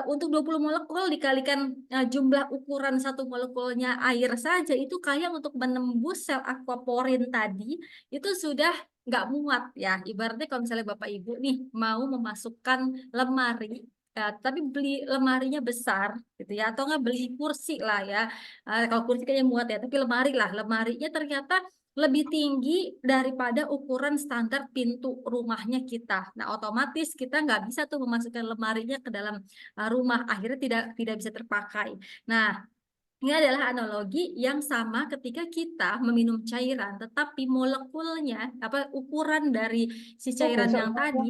untuk 20 molekul dikalikan jumlah ukuran satu molekulnya air saja itu kayak untuk menembus sel aquaporin tadi itu sudah nggak muat ya. Ibaratnya kalau misalnya Bapak Ibu nih mau memasukkan lemari tapi beli lemarinya besar gitu ya atau nggak beli kursi lah ya. Kalau kursi kayaknya muat ya, tapi lemarinya ternyata lebih tinggi daripada ukuran standar pintu rumahnya kita. Nah, otomatis kita nggak bisa tuh memasukkan lemarinya ke dalam rumah, akhirnya tidak bisa terpakai. Nah, ini adalah analogi yang sama ketika kita meminum cairan, tetapi molekulnya, ukuran dari si cairan yang tadi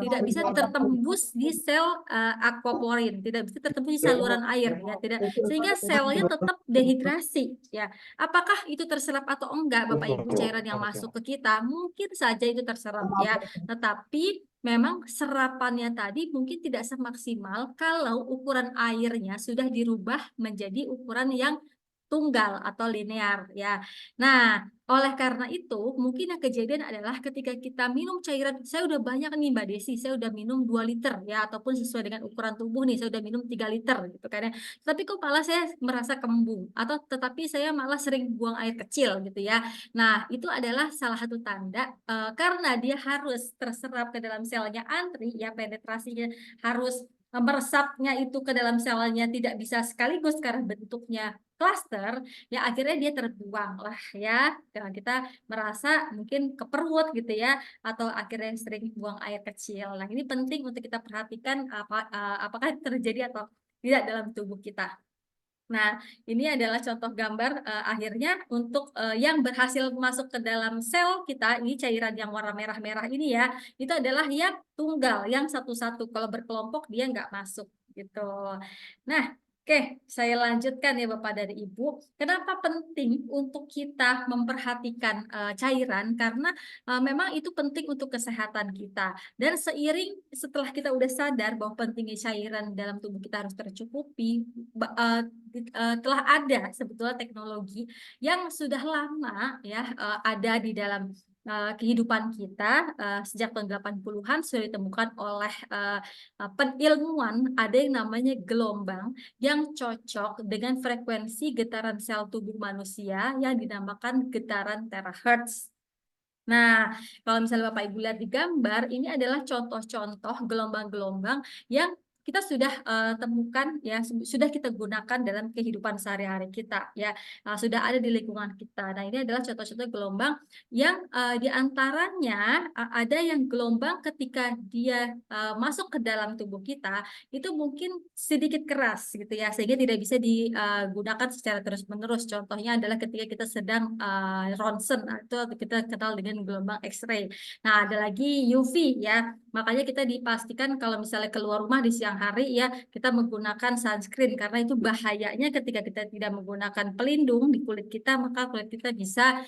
tidak bisa tertembus di sel aquaporin, tidak bisa tertembus di saluran air, ya, sehingga selnya tetap dehidrasi, ya. Apakah itu terserap atau enggak, Bapak Ibu, cairan yang masuk ke kita? Mungkin saja itu terserap, ya, tetapi memang serapannya tadi mungkin tidak semaksimal kalau ukuran airnya sudah dirubah menjadi ukuran yang tunggal atau linear ya. Nah, oleh karena itu mungkin yang kejadian adalah ketika kita minum cairan, saya udah banyak nih Mbak Desi, saya udah minum 2 liter ya ataupun sesuai dengan ukuran tubuh nih, saya udah minum 3 liter gitu kan ya. Tapi kok malah saya merasa kembung atau tetapi saya malah sering buang air kecil gitu ya. Nah, itu adalah salah satu tanda karena dia harus terserap ke dalam selnya antri ya, penetrasinya harus meresapnya itu ke dalam selnya tidak bisa sekaligus karena bentuknya klaster, ya akhirnya dia terbuang lah ya. Dengan kita merasa mungkin keperut gitu ya, atau akhirnya sering buang air kecil. Nah, ini penting untuk kita perhatikan apakah terjadi atau tidak dalam tubuh kita. Nah, ini adalah contoh gambar akhirnya untuk yang berhasil masuk ke dalam sel kita, ini cairan yang warna merah-merah ini ya, itu adalah yang tunggal, yang satu-satu. Kalau berkelompok dia nggak masuk gitu. Nah, Oke, saya lanjutkan ya Bapak dan Ibu. Kenapa penting untuk kita memperhatikan cairan? Karena memang itu penting untuk kesehatan kita. Dan seiring setelah kita udah sadar bahwa pentingnya cairan dalam tubuh kita harus tercukupi, telah ada sebetulnya teknologi yang sudah lama ya ada di dalam kehidupan kita sejak tahun 80-an sudah ditemukan oleh penilmuan, ada yang namanya gelombang yang cocok dengan frekuensi getaran sel tubuh manusia yang dinamakan getaran terahertz. Nah, kalau misalnya Bapak Ibu lihat di gambar, ini adalah contoh-contoh gelombang-gelombang yang kita sudah temukan ya, sudah kita gunakan dalam kehidupan sehari-hari kita ya, sudah ada di lingkungan kita. Nah, ini adalah contoh-contoh gelombang yang di antaranya ada yang gelombang ketika dia masuk ke dalam tubuh kita itu mungkin sedikit keras gitu ya, sehingga tidak bisa digunakan secara terus-menerus. Contohnya adalah ketika kita sedang ronsen, itu kita kenal dengan gelombang X-ray. Nah, ada lagi UV ya. Makanya kita dipastikan kalau misalnya keluar rumah di siang hari ya, kita menggunakan sunscreen karena itu bahayanya ketika kita tidak menggunakan pelindung di kulit kita, maka kulit kita bisa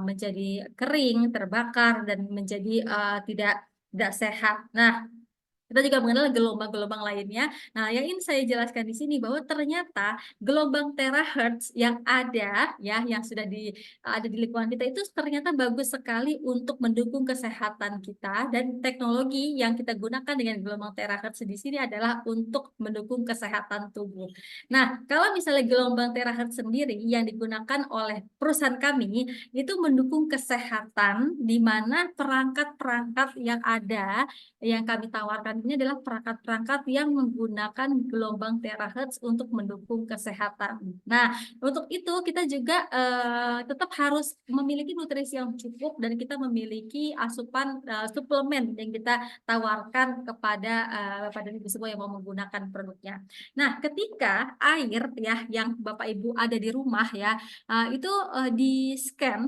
menjadi kering, terbakar dan menjadi tidak sehat. Nah, kita juga mengenal gelombang-gelombang lainnya. Nah, yang ingin saya jelaskan di sini bahwa ternyata gelombang terahertz yang ada ya, yang sudah ada di lingkungan kita itu ternyata bagus sekali untuk mendukung kesehatan kita, dan teknologi yang kita gunakan dengan gelombang terahertz di sini adalah untuk mendukung kesehatan tubuh. Nah, kalau misalnya gelombang terahertz sendiri yang digunakan oleh perusahaan kami itu mendukung kesehatan, di mana perangkat-perangkat yang ada yang kami tawarkan ini adalah perangkat-perangkat yang menggunakan gelombang terahertz untuk mendukung kesehatan. Nah, untuk itu kita juga tetap harus memiliki nutrisi yang cukup dan kita memiliki asupan suplemen yang kita tawarkan kepada Bapak dan Ibu semua yang mau menggunakan produknya. Nah, ketika air ya yang Bapak Ibu ada di rumah ya, itu di scan,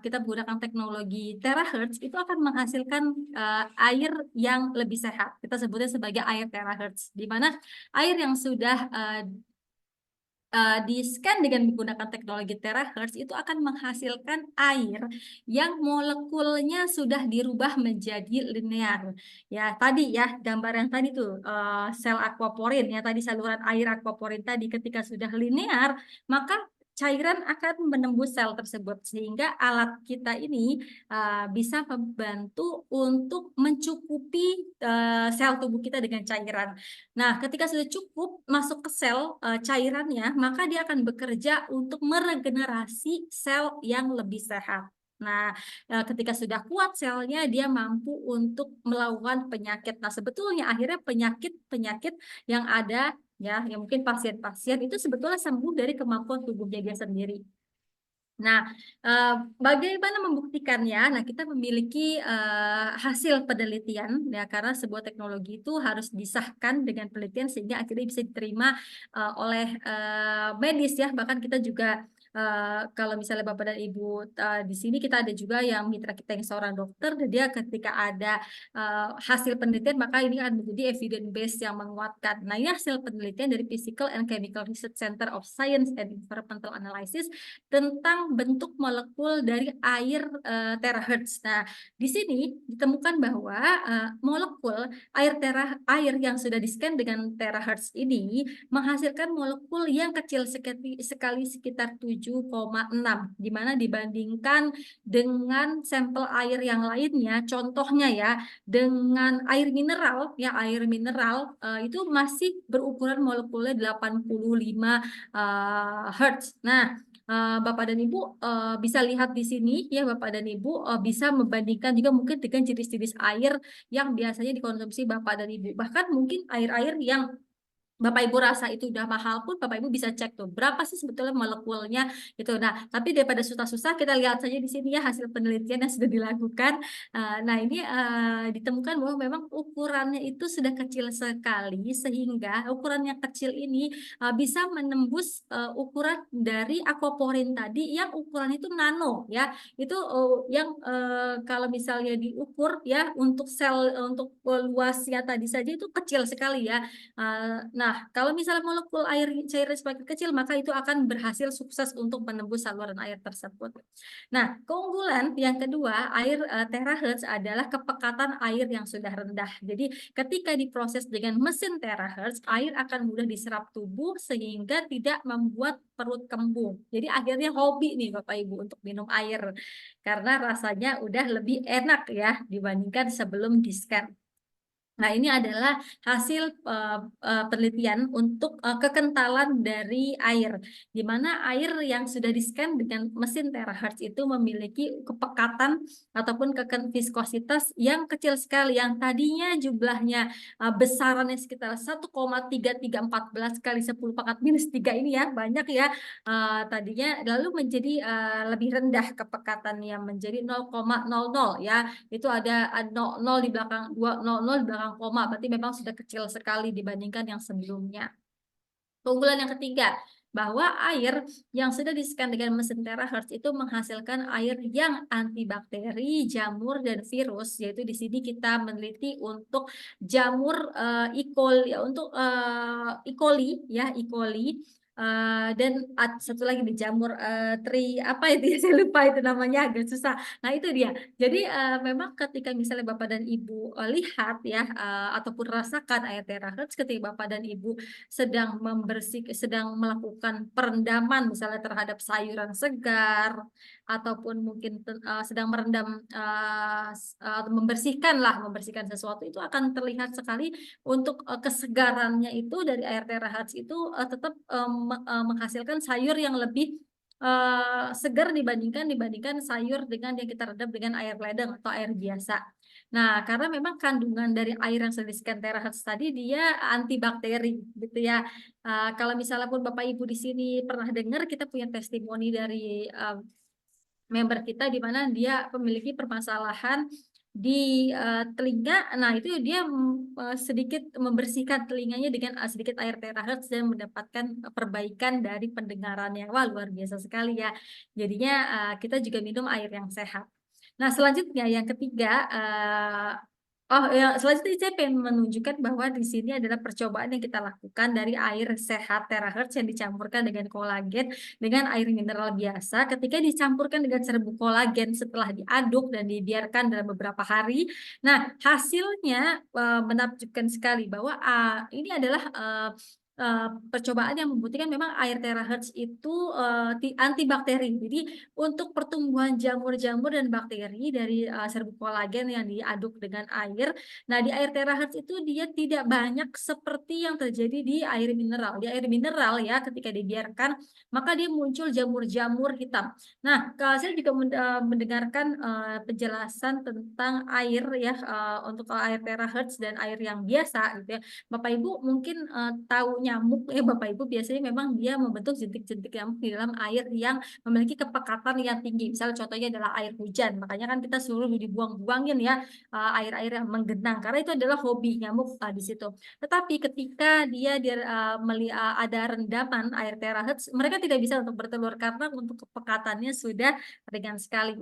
kita menggunakan teknologi terahertz, itu akan menghasilkan air yang lebih sehat. Kita sebutnya sebagai air terahertz, di mana air yang sudah di-scan dengan menggunakan teknologi terahertz itu akan menghasilkan air yang molekulnya sudah dirubah menjadi linear. Ya, tadi ya gambar yang tadi tuh sel aquaporin ya, tadi saluran air aquaporin tadi ketika sudah linear, maka cairan akan menembus sel tersebut sehingga alat kita ini bisa membantu untuk mencukupi sel tubuh kita dengan cairan. Nah, ketika sudah cukup masuk ke sel cairannya, maka dia akan bekerja untuk meregenerasi sel yang lebih sehat. Nah, ketika sudah kuat selnya, dia mampu untuk melawan penyakit. Nah, sebetulnya akhirnya penyakit-penyakit yang ada ya, yang mungkin pasien-pasien itu sebetulnya sembuh dari kemampuan tubuhnya dia sendiri. Nah, bagaimana membuktikannya? Nah, kita memiliki hasil penelitian ya, karena sebuah teknologi itu harus disahkan dengan penelitian sehingga akhirnya bisa diterima oleh medis ya. Bahkan kita juga kalau misalnya Bapak dan Ibu di sini kita ada juga yang mitra kita yang seorang dokter, dan dia ketika ada hasil penelitian maka ini akan menjadi evidence base yang menguatkan. Nah, ini hasil penelitian dari Physical and Chemical Research Center of Science and Environmental Analysis tentang bentuk molekul dari air terahertz. Nah, di sini ditemukan bahwa molekul air yang sudah di-scan dengan terahertz ini menghasilkan molekul yang kecil sekali sekitar 7,6, di mana dibandingkan dengan sampel air yang lainnya, contohnya ya, dengan air mineral ya, air mineral itu masih berukuran molekulnya 85 Hertz. Nah, Bapak dan Ibu bisa lihat di sini ya, Bapak dan Ibu bisa membandingkan juga mungkin dengan jenis-jenis air yang biasanya dikonsumsi Bapak dan Ibu. Bahkan mungkin air-air yang Bapak Ibu rasa itu udah mahal pun Bapak Ibu bisa cek tuh berapa sih sebetulnya molekulnya gitu. Nah, tapi daripada susah-susah kita lihat saja di sini ya hasil penelitian yang sudah dilakukan. Nah, ini ditemukan bahwa memang ukurannya itu sudah kecil sekali sehingga ukuran yang kecil ini bisa menembus ukuran dari aquaporin tadi yang ukuran itu nano ya. Itu yang kalau misalnya diukur ya untuk sel untuk luasnya tadi saja itu kecil sekali ya. Nah, Nah, kalau misalnya molekul air cairan semakin kecil, maka itu akan berhasil sukses untuk menembus saluran air tersebut. Nah, keunggulan yang kedua, air terahertz adalah kepekatan air yang sudah rendah. Jadi, ketika diproses dengan mesin terahertz, air akan mudah diserap tubuh sehingga tidak membuat perut kembung. Jadi, akhirnya hobi nih Bapak Ibu untuk minum air karena rasanya udah lebih enak ya dibandingkan sebelum di-scan. Nah, ini adalah hasil penelitian untuk kekentalan dari air, di mana air yang sudah di-scan dengan mesin terahertz itu memiliki kepekatan ataupun viskositas yang kecil sekali, yang tadinya jumlahnya besarannya sekitar 1,3314 kali 10 pangkat minus 3 ini ya, banyak ya, tadinya lalu menjadi lebih rendah kepekatannya menjadi 0,00 ya, itu ada 0 di belakang 200 di belakang koma, berarti memang sudah kecil sekali dibandingkan yang sebelumnya. Keunggulan yang ketiga, bahwa air yang sudah di-scan dengan mesin terahertz itu menghasilkan air yang antibakteri, jamur, dan virus, yaitu di sini kita meneliti untuk jamur E. coli, untuk E. coli ya, E. coli. Dan satu lagi di jamur apa itu ya, saya lupa itu namanya, agak susah. Nah itu dia. Jadi memang ketika misalnya Bapak dan Ibu lihat ya ataupun rasakan air terahertz ketika Bapak dan Ibu sedang melakukan perendaman misalnya terhadap sayuran segar ataupun mungkin sedang merendam membersihkan sesuatu, itu akan terlihat sekali untuk kesegarannya itu dari air terahertz itu tetap menghasilkan sayur yang lebih segar dibandingkan sayur dengan yang kita redam dengan air ledeng atau air biasa. Nah, karena memang kandungan dari air yang sudah di-scan terahertz tadi dia antibakteri gitu ya. Kalau misalnya pun Bapak Ibu di sini pernah dengar, kita punya testimoni dari member kita di mana dia memiliki permasalahan di telinga. Nah, itu dia sedikit membersihkan telinganya dengan sedikit air terahertz dan mendapatkan perbaikan dari pendengarannya. Wah, luar biasa sekali ya. Jadinya kita juga minum air yang sehat. Nah, selanjutnya yang ketiga, selanjutnya saya pengen menunjukkan bahwa di sini adalah percobaan yang kita lakukan dari air sehat terahertz yang dicampurkan dengan kolagen dengan air mineral biasa. Ketika dicampurkan dengan serbuk kolagen setelah diaduk dan dibiarkan dalam beberapa hari, nah hasilnya menakjubkan sekali bahwa ini adalah percobaan yang membuktikan memang air terahertz itu antibakteri. Jadi untuk pertumbuhan jamur-jamur dan bakteri dari serbuk kolagen yang diaduk dengan air, nah di air terahertz itu dia tidak banyak seperti yang terjadi di air mineral. Di air mineral ya, ketika dibiarkan maka dia muncul jamur-jamur hitam. Nah, saya juga mendengarkan penjelasan tentang air ya, untuk air terahertz dan air yang biasa gitu ya. Bapak Ibu mungkin tahu nyamuk ya Bapak Ibu, biasanya memang dia membentuk jentik-jentik nyamuk di dalam air yang memiliki kepekatan yang tinggi. Misalnya contohnya adalah air hujan, makanya kan kita suruh dibuang-buangin ya air-air yang menggenang karena itu adalah hobi nyamuk di situ. Tetapi ketika ada rendaman air terahertz, mereka tidak bisa untuk bertelur karena untuk kepekatannya sudah ringan sekali.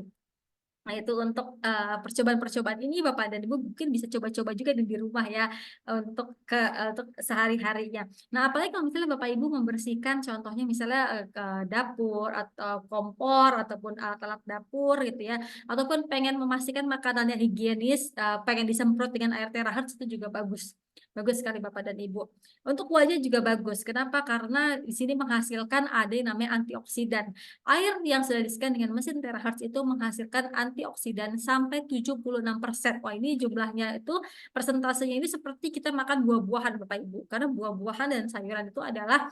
Nah, itu untuk percobaan-percobaan ini Bapak dan Ibu mungkin bisa coba-coba juga di rumah ya untuk sehari-harinya. Nah, apalagi kalau misalnya Bapak Ibu membersihkan contohnya misalnya ke dapur atau kompor ataupun alat-alat dapur gitu ya, ataupun pengen memastikan makanannya higienis, pengen disemprot dengan air terahertz, itu juga bagus. Bagus sekali Bapak dan Ibu. Untuk wajah juga bagus. Kenapa? Karena di sini menghasilkan ada yang namanya antioksidan. Air yang sudah di-scan dengan mesin terahertz itu menghasilkan antioksidan sampai 76%. Wah, ini jumlahnya itu persentasenya ini seperti kita makan buah-buahan Bapak Ibu. Karena buah-buahan dan sayuran itu adalah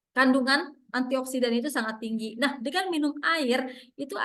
kandungan antioksidan itu sangat tinggi. Nah, dengan minum air, itu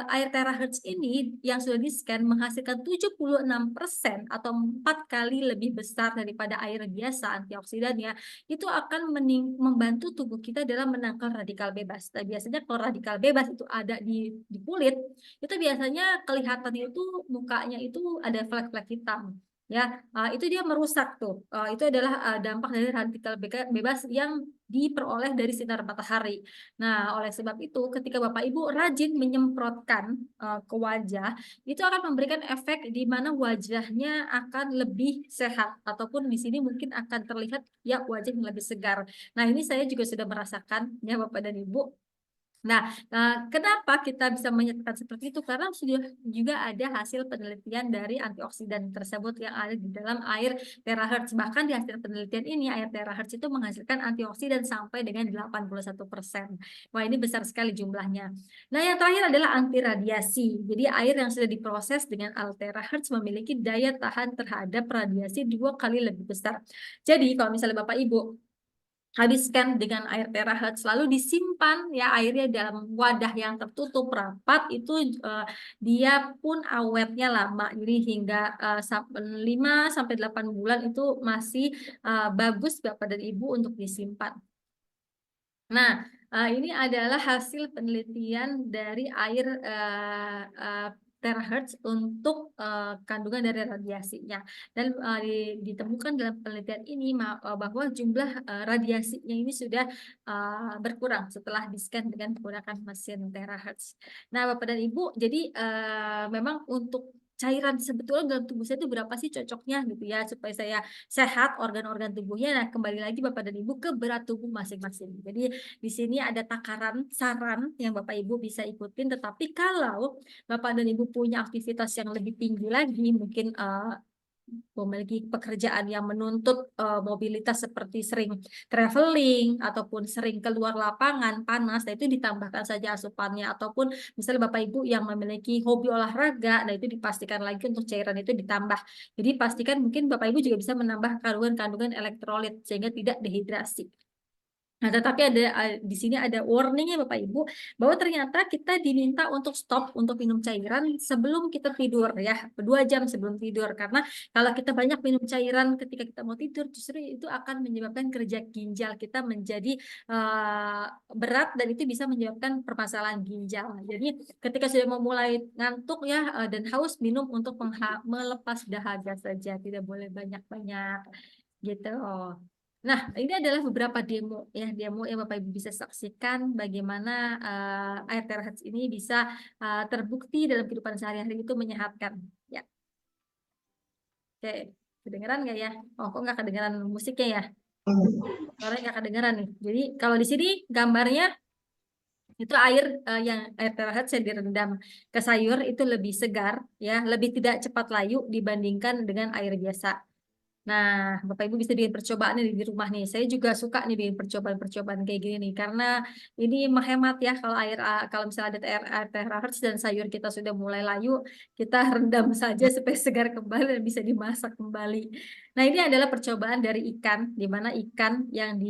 air terahertz ini yang sudah di-scan menghasilkan 76% atau 4 kali lebih besar daripada air biasa antioksidannya. Itu akan membantu tubuh kita dalam menangkal radikal bebas. Nah, biasanya kalau radikal bebas itu ada di kulit, itu biasanya kelihatannya itu mukanya itu ada flek-flek hitam. Ya, itu dia merusak tuh. Itu adalah dampak dari radikal bebas yang diperoleh dari sinar matahari. Nah, oleh sebab itu ketika Bapak Ibu rajin menyemprotkan ke wajah, itu akan memberikan efek di mana wajahnya akan lebih sehat ataupun di sini mungkin akan terlihat ya wajah yang lebih segar. Nah, ini saya juga sudah merasakan ya Bapak dan Ibu. Nah, kenapa kita bisa menyatakan seperti itu? Karena sudah juga ada hasil penelitian dari antioksidan tersebut yang ada di dalam air terahertz. Bahkan di hasil penelitian ini, air terahertz itu menghasilkan antioksidan sampai dengan 81%. Wah, ini besar sekali jumlahnya. Nah, yang terakhir adalah anti radiasi. Jadi, air yang sudah diproses dengan air terahertz memiliki daya tahan terhadap radiasi 2 kali lebih besar. Jadi, kalau misalnya Bapak Ibu habiskan dengan air terahertz lalu disimpan ya airnya dalam wadah yang tertutup rapat itu dia pun awetnya lama jadi hingga 5 sampai 8 bulan itu masih bagus Bapak dan Ibu untuk disimpan. Nah, ini adalah hasil penelitian dari air terahertz untuk kandungan dari radiasinya dan ditemukan dalam penelitian ini bahwa jumlah radiasinya ini sudah berkurang setelah di-scan dengan menggunakan mesin terahertz. Nah, Bapak dan Ibu, jadi memang untuk cairan sebetulnya dalam tubuh saya itu berapa sih cocoknya gitu ya supaya saya sehat organ-organ tubuhnya. Nah, kembali lagi Bapak dan Ibu ke berat tubuh masing-masing. Jadi di sini ada takaran saran yang Bapak Ibu bisa ikutin, tetapi kalau Bapak dan Ibu punya aktivitas yang lebih tinggi lagi, mungkin memiliki pekerjaan yang menuntut mobilitas seperti sering traveling ataupun sering keluar lapangan panas, nah itu ditambahkan saja asupannya ataupun misalnya Bapak Ibu yang memiliki hobi olahraga, nah itu dipastikan lagi untuk cairan itu ditambah. Jadi pastikan mungkin Bapak Ibu juga bisa menambah kandungan-kandungan elektrolit sehingga tidak dehidrasi. Nah, tetapi di sini ada warning-nya Bapak Ibu, bahwa ternyata kita diminta untuk stop untuk minum cairan sebelum kita tidur ya, 2 jam sebelum tidur. Karena kalau kita banyak minum cairan ketika kita mau tidur, justru itu akan menyebabkan kerja ginjal kita menjadi berat dan itu bisa menyebabkan permasalahan ginjal. Jadi ketika sudah mau mulai ngantuk ya dan haus, minum untuk melepas dahaga saja, tidak boleh banyak-banyak gitu. Nah, ini adalah beberapa demo ya, demo yang Bapak Ibu bisa saksikan bagaimana air terahertz ini bisa terbukti dalam kehidupan sehari-hari itu menyehatkan. Ya, oke, kedengeran nggak ya? Oh, kok nggak kedengeran musiknya ya? Suaranya nggak kedengeran nih. Jadi kalau di sini gambarnya itu air yang air terahertz yang direndam ke sayur itu lebih segar ya, lebih tidak cepat layu dibandingkan dengan air biasa. Nah, Bapak Ibu bisa bikin percobaan di rumah nih. Saya juga suka nih bikin percobaan-percobaan kayak gini nih, karena ini menghemat ya kalau misalnya ada air terahertz dan sayur kita sudah mulai layu, kita rendam saja supaya segar kembali dan bisa dimasak kembali. Nah, ini adalah percobaan dari ikan, di mana ikan yang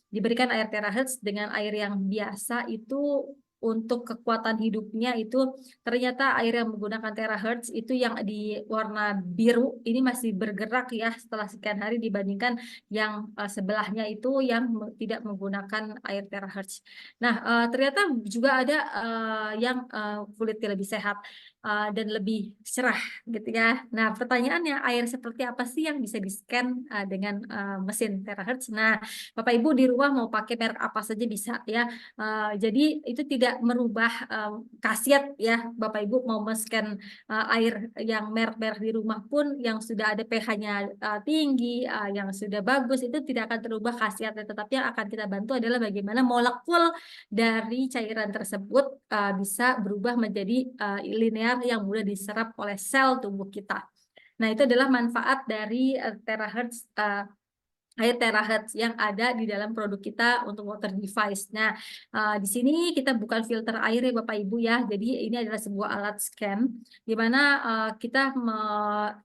diberikan air terahertz dengan air yang biasa itu untuk kekuatan hidupnya itu ternyata air yang menggunakan terahertz itu yang di warna biru ini masih bergerak ya setelah sekian hari dibandingkan yang sebelahnya itu yang tidak menggunakan air terahertz. Nah, ternyata juga ada yang kulitnya lebih sehat dan lebih cerah gitu ya. Nah, pertanyaannya air seperti apa sih yang bisa di-scan dengan mesin terahertz? Nah, Bapak Ibu di rumah mau pakai merek apa saja bisa ya. Jadi itu tidak merubah khasiat ya Bapak Ibu mau men-scan air yang merek-merek di rumah pun yang sudah ada pH-nya tinggi, yang sudah bagus itu tidak akan terubah khasiatnya, tetapi yang akan kita bantu adalah bagaimana molekul dari cairan tersebut bisa berubah menjadi linear yang mudah diserap oleh sel tubuh kita. Nah, itu adalah manfaat dari air terahertz yang ada di dalam produk kita untuk water device. Nah, di sini kita bukan filter air ya Bapak Ibu ya. Jadi ini adalah sebuah alat scan di mana kita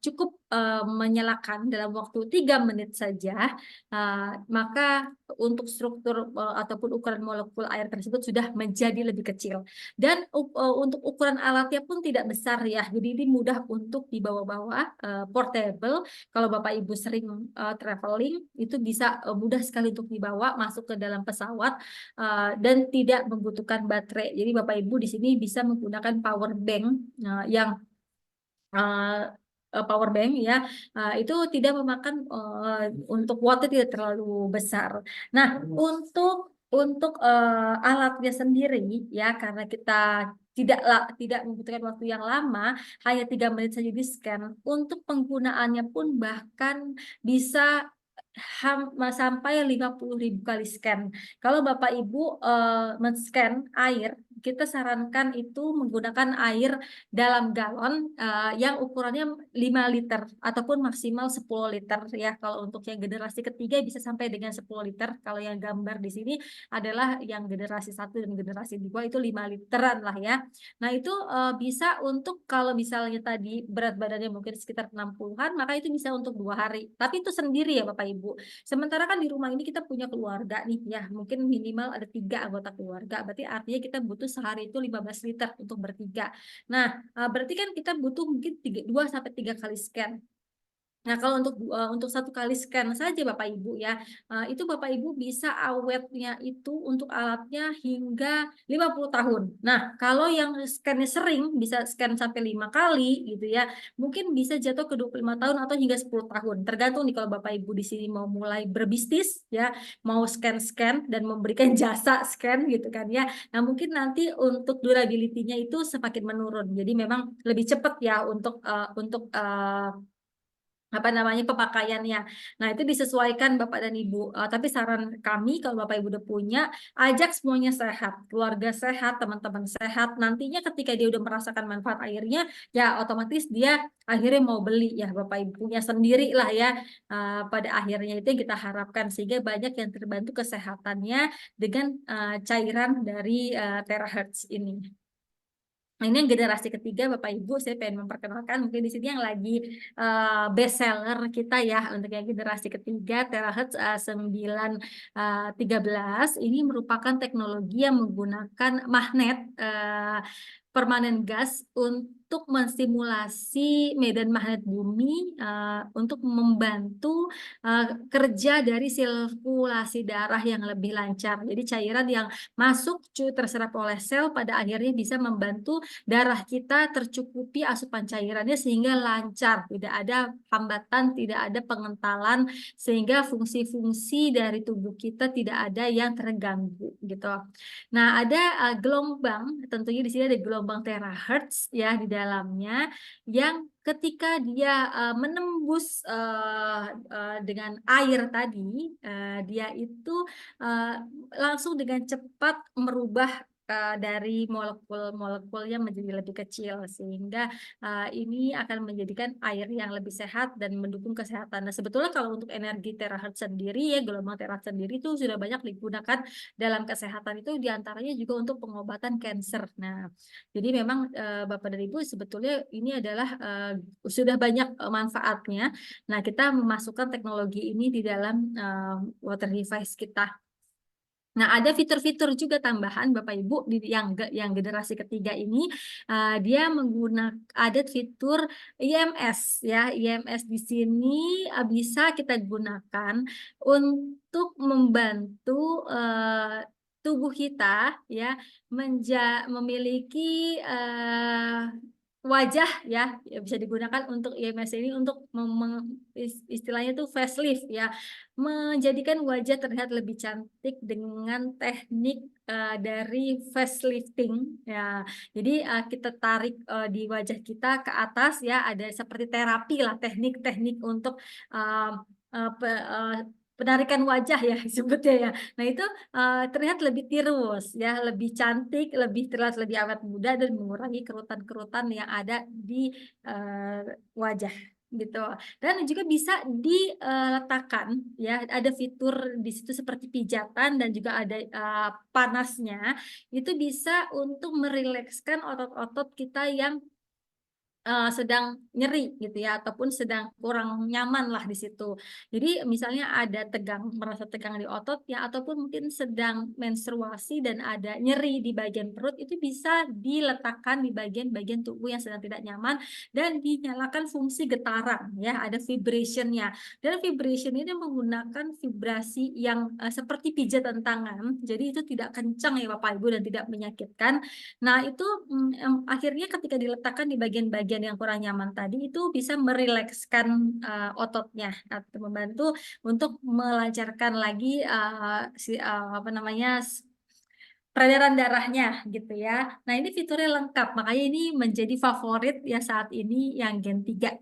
cukup menyalakan dalam waktu 3 menit saja, maka untuk struktur ataupun ukuran molekul air tersebut sudah menjadi lebih kecil. Dan untuk ukuran alatnya pun tidak besar ya. Jadi ini mudah untuk dibawa-bawa, portable. Kalau Bapak Ibu sering traveling itu bisa mudah sekali untuk dibawa masuk ke dalam pesawat dan tidak membutuhkan baterai. Jadi Bapak Ibu di sini bisa menggunakan power bank yang power bank ya, itu tidak memakan untuk wattnya tidak terlalu besar. Nah, untuk alatnya sendiri ya, karena kita tidak membutuhkan waktu yang lama, hanya 3 menit saja di scan. Untuk penggunaannya pun bahkan bisa sampai 50.000 kali scan. Kalau Bapak Ibu men-scan air, kita sarankan itu menggunakan air dalam galon yang ukurannya 5 liter ataupun maksimal 10 liter ya. Kalau untuk yang generasi ketiga bisa sampai dengan 10 liter. Kalau yang gambar di sini adalah yang generasi 1 dan generasi 2 itu 5 literan lah ya. Nah, itu bisa untuk kalau misalnya tadi berat badannya mungkin sekitar 60-an, maka itu bisa untuk 2 hari. Tapi itu sendiri ya Bapak Ibu. Sementara kan di rumah ini kita punya keluarga nih ya, mungkin minimal ada 3 anggota keluarga. Berarti artinya kita butuh sehari itu 15 liter untuk bertiga. Nah, berarti kan kita butuh mungkin 2 sampai 3 kali scan. Nah, kalau untuk 1 kali scan saja Bapak Ibu ya, itu Bapak Ibu bisa awetnya itu untuk alatnya hingga 50 tahun. Nah, kalau yang scan-nya sering bisa scan sampai 5 kali gitu ya, mungkin bisa jatuh ke 25 tahun atau hingga 10 tahun. Tergantung nih kalau Bapak Ibu di sini mau mulai berbisnis ya, mau scan-scan dan memberikan jasa scan gitu kan ya. Nah, mungkin nanti untuk durability-nya itu semakin menurun. Jadi memang lebih cepat ya untuk pemakaiannya. Nah, itu disesuaikan Bapak dan Ibu. Tapi saran kami kalau Bapak Ibu udah punya, ajak semuanya sehat, keluarga sehat, teman-teman sehat. Nantinya ketika dia udah merasakan manfaat airnya, ya otomatis dia akhirnya mau beli ya Bapak Ibu punya sendiri lah ya. Pada akhirnya itu yang kita harapkan sehingga banyak yang terbantu kesehatannya dengan cairan dari terahertz ini. Nah, ini yang generasi ketiga Bapak Ibu, saya pengen memperkenalkan mungkin di sini yang lagi best seller kita ya untuk yang generasi ketiga terahertz 913. Ini merupakan teknologi yang menggunakan magnet permanen gas untuk mensimulasi medan magnet bumi untuk membantu kerja dari sirkulasi darah yang lebih lancar. Jadi cairan yang masuk terserap oleh sel pada akhirnya bisa membantu darah kita tercukupi asupan cairannya sehingga lancar, tidak ada hambatan, tidak ada pengentalan sehingga fungsi-fungsi dari tubuh kita tidak ada yang terganggu gitu. Nah, ada gelombang, tentunya di sini ada gelombang terahertz ya di dalamnya yang ketika dia menembus dengan air tadi, dia itu langsung dengan cepat merubah dari molekul-molekulnya menjadi lebih kecil sehingga ini akan menjadikan air yang lebih sehat dan mendukung kesehatan. Nah, sebetulnya kalau untuk energi terahertz sendiri ya gelombang terahertz sendiri itu sudah banyak digunakan dalam kesehatan itu diantaranya juga untuk pengobatan kanker. Nah, jadi memang Bapak dan Ibu sebetulnya ini adalah sudah banyak manfaatnya. Nah, kita memasukkan teknologi ini di dalam water device kita. Nah, ada fitur-fitur juga tambahan Bapak Ibu yang generasi ketiga ini dia ada fitur IMS ya. IMS di sini bisa kita gunakan untuk membantu tubuh kita ya memiliki wajah ya bisa digunakan untuk IMS ini untuk istilahnya itu facelift ya, menjadikan wajah terlihat lebih cantik dengan teknik dari facelifting ya. Jadi kita tarik di wajah kita ke atas ya, ada seperti terapi lah, teknik-teknik untuk penarikan wajah ya sebetulnya ya. Nah, itu terlihat lebih tirus ya, lebih cantik, terlihat lebih awet muda dan mengurangi kerutan-kerutan yang ada di wajah gitu. Dan juga bisa diletakkan ya, ada fitur di situ seperti pijatan dan juga ada panasnya. Itu bisa untuk merilekskan otot-otot kita yang sedang nyeri gitu ya ataupun sedang kurang nyaman lah di situ. Jadi misalnya ada merasa tegang di otot ya ataupun mungkin sedang menstruasi dan ada nyeri di bagian perut itu bisa diletakkan di bagian-bagian tubuh yang sedang tidak nyaman dan dinyalakan fungsi getaran ya, ada vibrationnya. Dan vibration ini menggunakan vibrasi yang seperti pijatan tangan. Jadi itu tidak kencang ya Bapak Ibu dan tidak menyakitkan. Nah, itu akhirnya ketika diletakkan di bagian-bagian bagian yang kurang nyaman tadi itu bisa merilekskan ototnya atau membantu untuk melancarkan lagi peredaran darahnya gitu ya. Nah, ini fiturnya lengkap, makanya ini menjadi favorit ya saat ini yang Gen 3.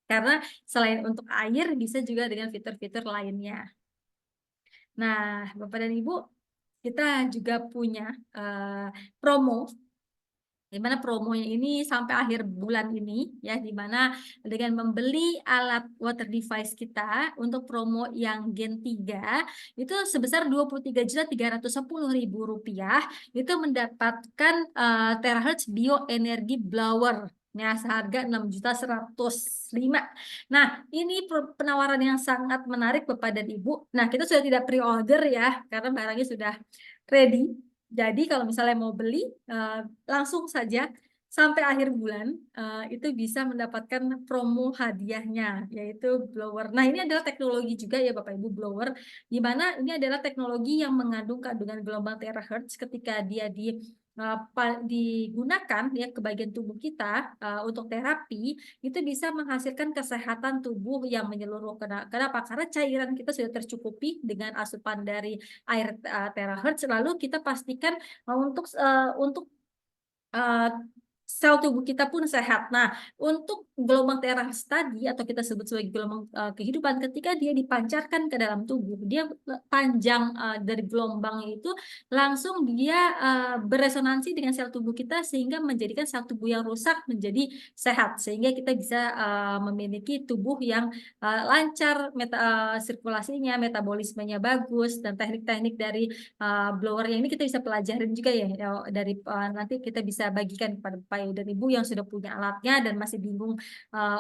Karena selain untuk air bisa juga dengan fitur-fitur lainnya. Nah, Bapak dan Ibu, kita juga punya promo, di mana promonya ini sampai akhir bulan ini ya, di mana dengan membeli alat water device kita untuk promo yang Gen 3 itu sebesar Rp23.310.000 itu mendapatkan terahertz bioenergi blower ya seharga 6.105.000. Nah, ini penawaran yang sangat menarik Bapak dan Ibu. Nah, kita sudah tidak pre-order ya karena barangnya sudah ready. Jadi kalau misalnya mau beli langsung saja sampai akhir bulan itu bisa mendapatkan promo hadiahnya yaitu blower. Nah, ini adalah teknologi juga ya Bapak Ibu, blower, di mana ini adalah teknologi yang mengandung kandungan gelombang terahertz ketika dia digunakan ya ke bagian tubuh kita untuk terapi, itu bisa menghasilkan kesehatan tubuh yang menyeluruh. Kenapa? Karena cairan kita sudah tercukupi dengan asupan dari air terahertz, lalu kita pastikan untuk sel tubuh kita pun sehat. Nah, untuk gelombang terahertz tadi atau kita sebut sebagai gelombang kehidupan, ketika dia dipancarkan ke dalam tubuh, dia panjang dari gelombangnya itu langsung dia beresonansi dengan sel tubuh kita sehingga menjadikan sel tubuh yang rusak menjadi sehat, sehingga kita bisa memiliki tubuh yang lancar, sirkulasinya, metabolismenya bagus, dan teknik-teknik dari blower ini kita bisa pelajarin juga ya dari nanti kita bisa bagikan kepada Bapak dan Ibu yang sudah punya alatnya dan masih bingung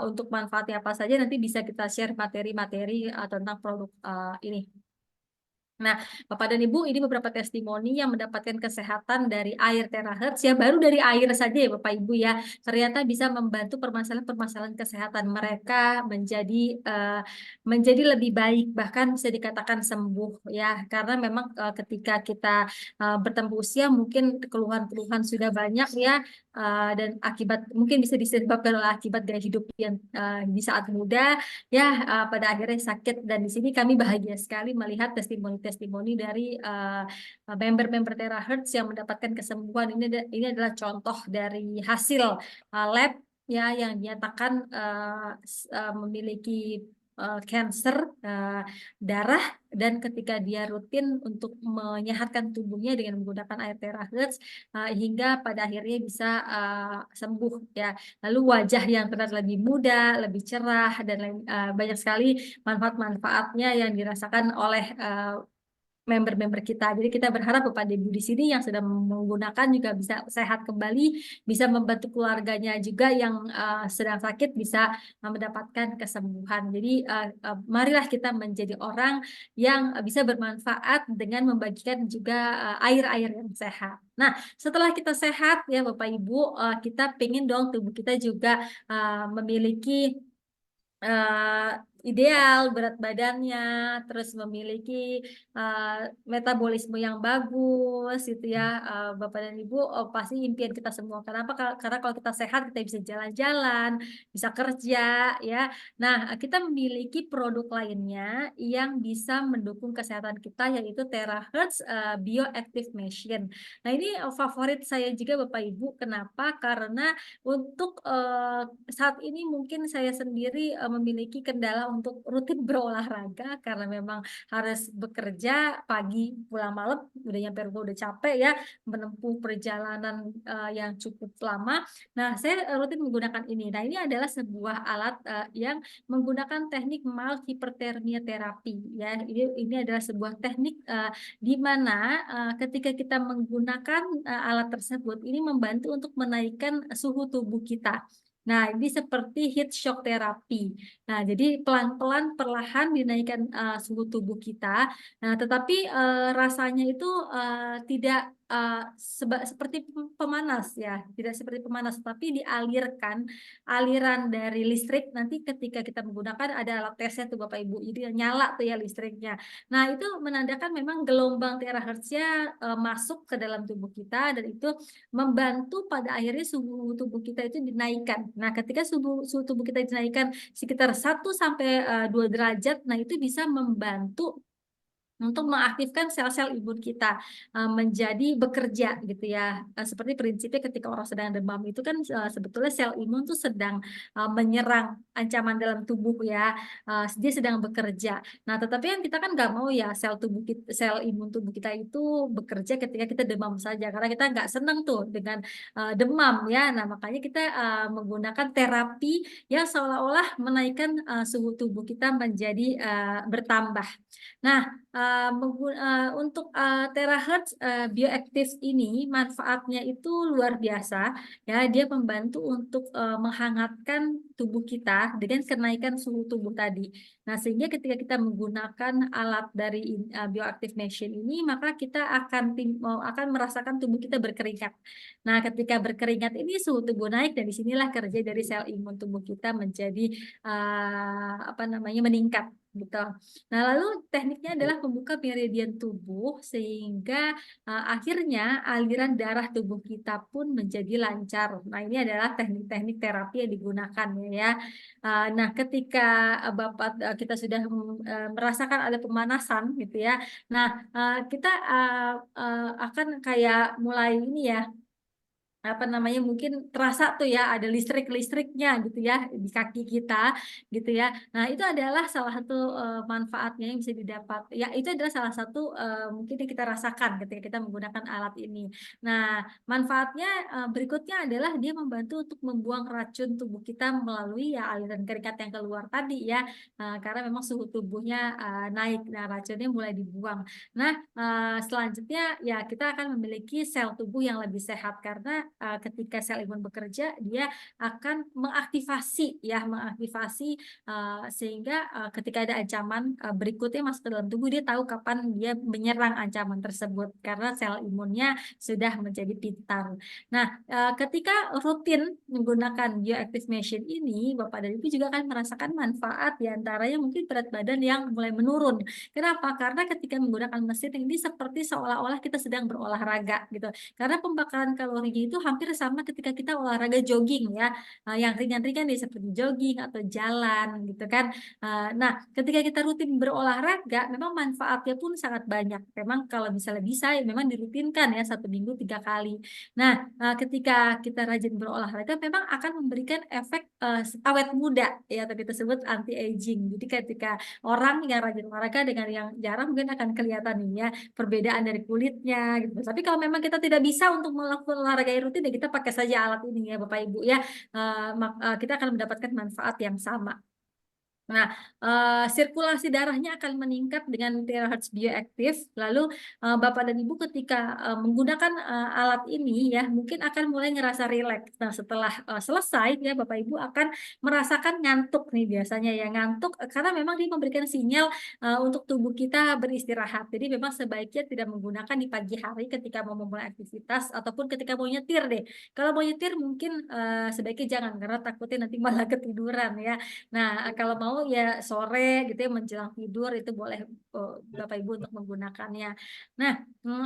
untuk manfaatnya apa saja, nanti bisa kita share materi-materi tentang produk ini. Nah, Bapak dan Ibu, ini beberapa testimoni yang mendapatkan kesehatan dari air terahertz ya, baru dari air saja ya Bapak Ibu ya, ternyata bisa membantu permasalahan-permasalahan kesehatan mereka menjadi lebih baik, bahkan bisa dikatakan sembuh ya, karena memang ketika kita bertambah usia mungkin keluhan-keluhan sudah banyak ya, dan mungkin bisa disebabkan oleh akibat gaya hidup yang di saat muda ya, pada akhirnya sakit. Dan di sini kami bahagia sekali melihat testimoni dari member-member terahertz yang mendapatkan kesembuhan. Ini adalah contoh dari hasil lab ya yang dinyatakan memiliki cancer darah, dan ketika dia rutin untuk menyehatkan tubuhnya dengan menggunakan air terahertz hingga pada akhirnya bisa sembuh ya. Lalu wajah yang terlihat lebih muda, lebih cerah, dan banyak sekali manfaat-manfaatnya yang dirasakan oleh member-member kita. Jadi kita berharap Bapak Ibu di sini yang sudah menggunakan juga bisa sehat kembali, bisa membantu keluarganya juga yang sedang sakit bisa mendapatkan kesembuhan. Jadi marilah kita menjadi orang yang bisa bermanfaat dengan membagikan juga air-air yang sehat. Nah, setelah kita sehat ya Bapak Ibu, kita pengen dong tubuh kita juga memiliki ideal berat badannya, terus memiliki metabolisme yang bagus gitu ya, Bapak dan Ibu, pasti impian kita semua. Kenapa? Karena kalau kita sehat kita bisa jalan-jalan, bisa kerja ya. Nah, kita memiliki produk lainnya yang bisa mendukung kesehatan kita, yaitu Terahertz Bioactive Machine. Nah, ini favorit saya juga Bapak Ibu. Kenapa? Karena untuk saat ini mungkin saya sendiri memiliki kendala untuk rutin berolahraga karena memang harus bekerja pagi pulang malam, udah nyampe rumah udah capek ya, menempuh perjalanan yang cukup lama. Nah, saya rutin menggunakan ini. Nah, ini adalah sebuah alat yang menggunakan teknik mild hipertermia terapi ya. Ini adalah sebuah teknik di mana ketika kita menggunakan alat tersebut, ini membantu untuk menaikkan suhu tubuh kita. Nah, ini seperti heat shock terapi. Nah, jadi pelan-pelan perlahan dinaikkan suhu tubuh kita. Nah, tetapi rasanya itu tidak seperti pemanas ya, tidak seperti pemanas, tapi dialirkan aliran dari listrik. Nanti ketika kita menggunakan ada alat tesnya tuh Bapak Ibu, jadi nyala tuh ya listriknya. Nah itu menandakan memang gelombang terahertznya masuk ke dalam tubuh kita, dan itu membantu pada akhirnya suhu tubuh kita itu dinaikkan. Nah ketika suhu tubuh kita dinaikkan sekitar 1 sampai 2 derajat, nah itu bisa membantu untuk mengaktifkan sel-sel imun kita menjadi bekerja gitu ya. Seperti prinsipnya ketika orang sedang demam itu kan sebetulnya sel imun tuh sedang menyerang ancaman dalam tubuh ya. Dia sedang bekerja. Nah, tetapi yang kita kan nggak mau ya sel imun tubuh kita itu bekerja ketika kita demam saja, karena kita nggak senang tuh dengan demam ya. Nah, makanya kita menggunakan terapi yang seolah-olah menaikkan suhu tubuh kita menjadi bertambah. Nah, untuk terahertz bioaktif ini manfaatnya itu luar biasa ya, dia membantu untuk menghangatkan tubuh kita dengan kenaikan suhu tubuh tadi. Nah, sehingga ketika kita menggunakan alat dari bioactive machine ini, maka kita akan merasakan tubuh kita berkeringat. Nah, ketika berkeringat ini suhu tubuh naik, dan disinilah kerja dari sel imun tubuh kita menjadi meningkat gitu. Nah, lalu tekniknya adalah membuka meridian tubuh sehingga akhirnya aliran darah tubuh kita pun menjadi lancar. Nah, ini adalah teknik-teknik terapi yang digunakan ya. Nah, ketika kita sudah merasakan ada pemanasan gitu ya. Nah, kita akan kayak mulai ini ya, mungkin terasa tuh ya ada listrik-listriknya gitu ya di kaki kita gitu ya. Nah, itu adalah salah satu manfaatnya yang bisa didapat. Ya, itu adalah salah satu mungkin yang kita rasakan ketika kita menggunakan alat ini. Nah, manfaatnya berikutnya adalah dia membantu untuk membuang racun tubuh kita melalui ya aliran keringat yang keluar tadi ya. Karena memang suhu tubuhnya naik, nah racunnya mulai dibuang. Nah, selanjutnya ya kita akan memiliki sel tubuh yang lebih sehat, karena ketika sel imun bekerja, dia akan mengaktifasi sehingga ketika ada ancaman berikutnya masuk ke dalam tubuh, dia tahu kapan dia menyerang ancaman tersebut karena sel imunnya sudah menjadi pintar. Nah, ketika rutin menggunakan bioactive machine ini, Bapak dan Ibu juga akan merasakan manfaat, diantaranya mungkin berat badan yang mulai menurun. Kenapa? Karena ketika menggunakan mesin ini seperti seolah-olah kita sedang berolahraga gitu. Karena pembakaran kalorinya itu hampir sama ketika kita olahraga jogging ya, yang ringan-ringan nih seperti jogging atau jalan gitu kan. Nah, ketika kita rutin berolahraga, memang manfaatnya pun sangat banyak. Memang kalau misalnya bisa, ya memang dirutinkan ya 1 minggu 3 kali. Nah, ketika kita rajin berolahraga, memang akan memberikan efek awet muda ya, tadi tersebut anti aging. Jadi ketika orang yang rajin olahraga dengan yang jarang mungkin akan kelihatan nih ya perbedaan dari kulitnya gitu. Tapi kalau memang kita tidak bisa untuk melakukan olahraga yang rutin, ya kita pakai saja alat ini ya Bapak Ibu ya. Kita akan mendapatkan manfaat yang sama. Nah, sirkulasi darahnya akan meningkat dengan terahertz bioaktif. Lalu Bapak dan Ibu ketika menggunakan alat ini ya, mungkin akan mulai ngerasa rileks. Nah, setelah selesai ya Bapak Ibu akan merasakan ngantuk nih biasanya ya, ngantuk karena memang dia memberikan sinyal untuk tubuh kita beristirahat. Jadi memang sebaiknya tidak menggunakan di pagi hari ketika mau memulai aktivitas ataupun ketika mau nyetir deh. Kalau mau nyetir mungkin sebaiknya jangan, karena takutnya nanti malah ketiduran ya. Nah, kalau mau ya sore gitu ya menjelang tidur itu boleh Bapak Ibu untuk menggunakannya. Nah,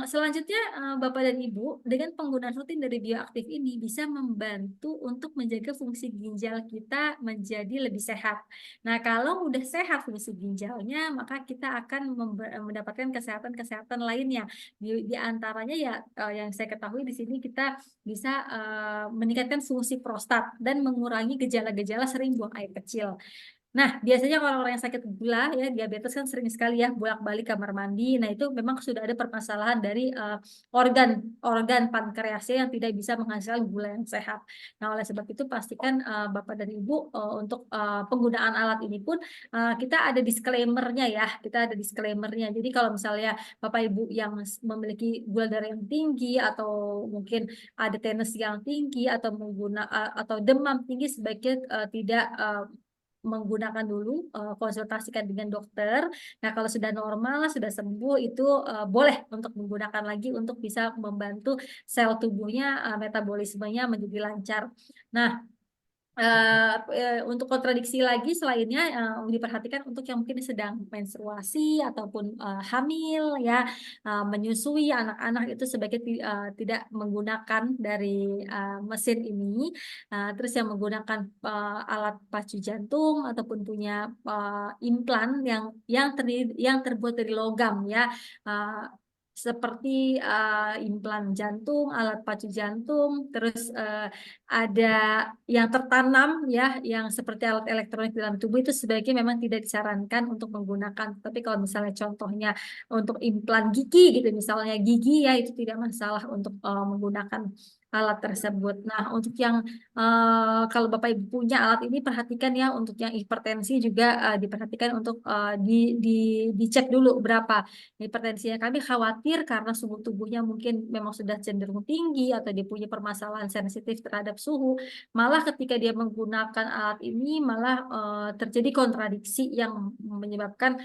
selanjutnya Bapak dan Ibu dengan penggunaan rutin dari bioaktif ini bisa membantu untuk menjaga fungsi ginjal kita menjadi lebih sehat. Nah, kalau udah sehat fungsi ginjalnya, maka kita akan mendapatkan kesehatan-kesehatan lainnya. Di antaranya ya yang saya ketahui di sini kita bisa meningkatkan fungsi prostat dan mengurangi gejala-gejala sering buang air kecil. Nah, biasanya kalau orang yang sakit gula ya, diabetes kan sering sekali ya bolak-balik kamar mandi. Nah, itu memang sudah ada permasalahan dari organ pankreasnya yang tidak bisa menghasilkan gula yang sehat. Nah, oleh sebab itu pastikan Bapak dan Ibu untuk penggunaan alat ini pun kita ada disclaimer-nya ya, kita ada disclaimer-nya. Jadi kalau misalnya Bapak Ibu yang memiliki gula darah yang tinggi atau mungkin ada tensi yang tinggi atau atau demam tinggi, sebaiknya tidak menggunakan dulu, konsultasikan dengan dokter. Nah, kalau sudah normal, sudah sembuh, itu boleh untuk menggunakan lagi untuk bisa membantu sel tubuhnya, metabolismenya menjadi lancar. Nah, untuk kontradiksi lagi selainnya, diperhatikan untuk yang mungkin sedang menstruasi ataupun, hamil ya, menyusui anak-anak itu sebaiknya tidak menggunakan dari, mesin ini. Terus yang menggunakan, alat pacu jantung ataupun punya, implan yang terbuat dari logam ya, eee, seperti, implan jantung, alat pacu jantung, terus, ada yang tertanam ya, yang seperti alat elektronik dalam tubuh itu sebaiknya memang tidak disarankan untuk menggunakan. Tapi kalau misalnya contohnya untuk implan gigi gitu, misalnya gigi ya itu tidak masalah untuk, menggunakan alat tersebut. Nah, untuk yang, kalau Bapak Ibu punya alat ini perhatikan ya, untuk yang hipertensi juga, diperhatikan untuk, dicek dulu berapa hipertensinya. Kami khawatir karena suhu tubuhnya mungkin memang sudah cenderung tinggi atau dia punya permasalahan sensitif terhadap suhu, malah ketika dia menggunakan alat ini malah, terjadi kontradiksi yang menyebabkan,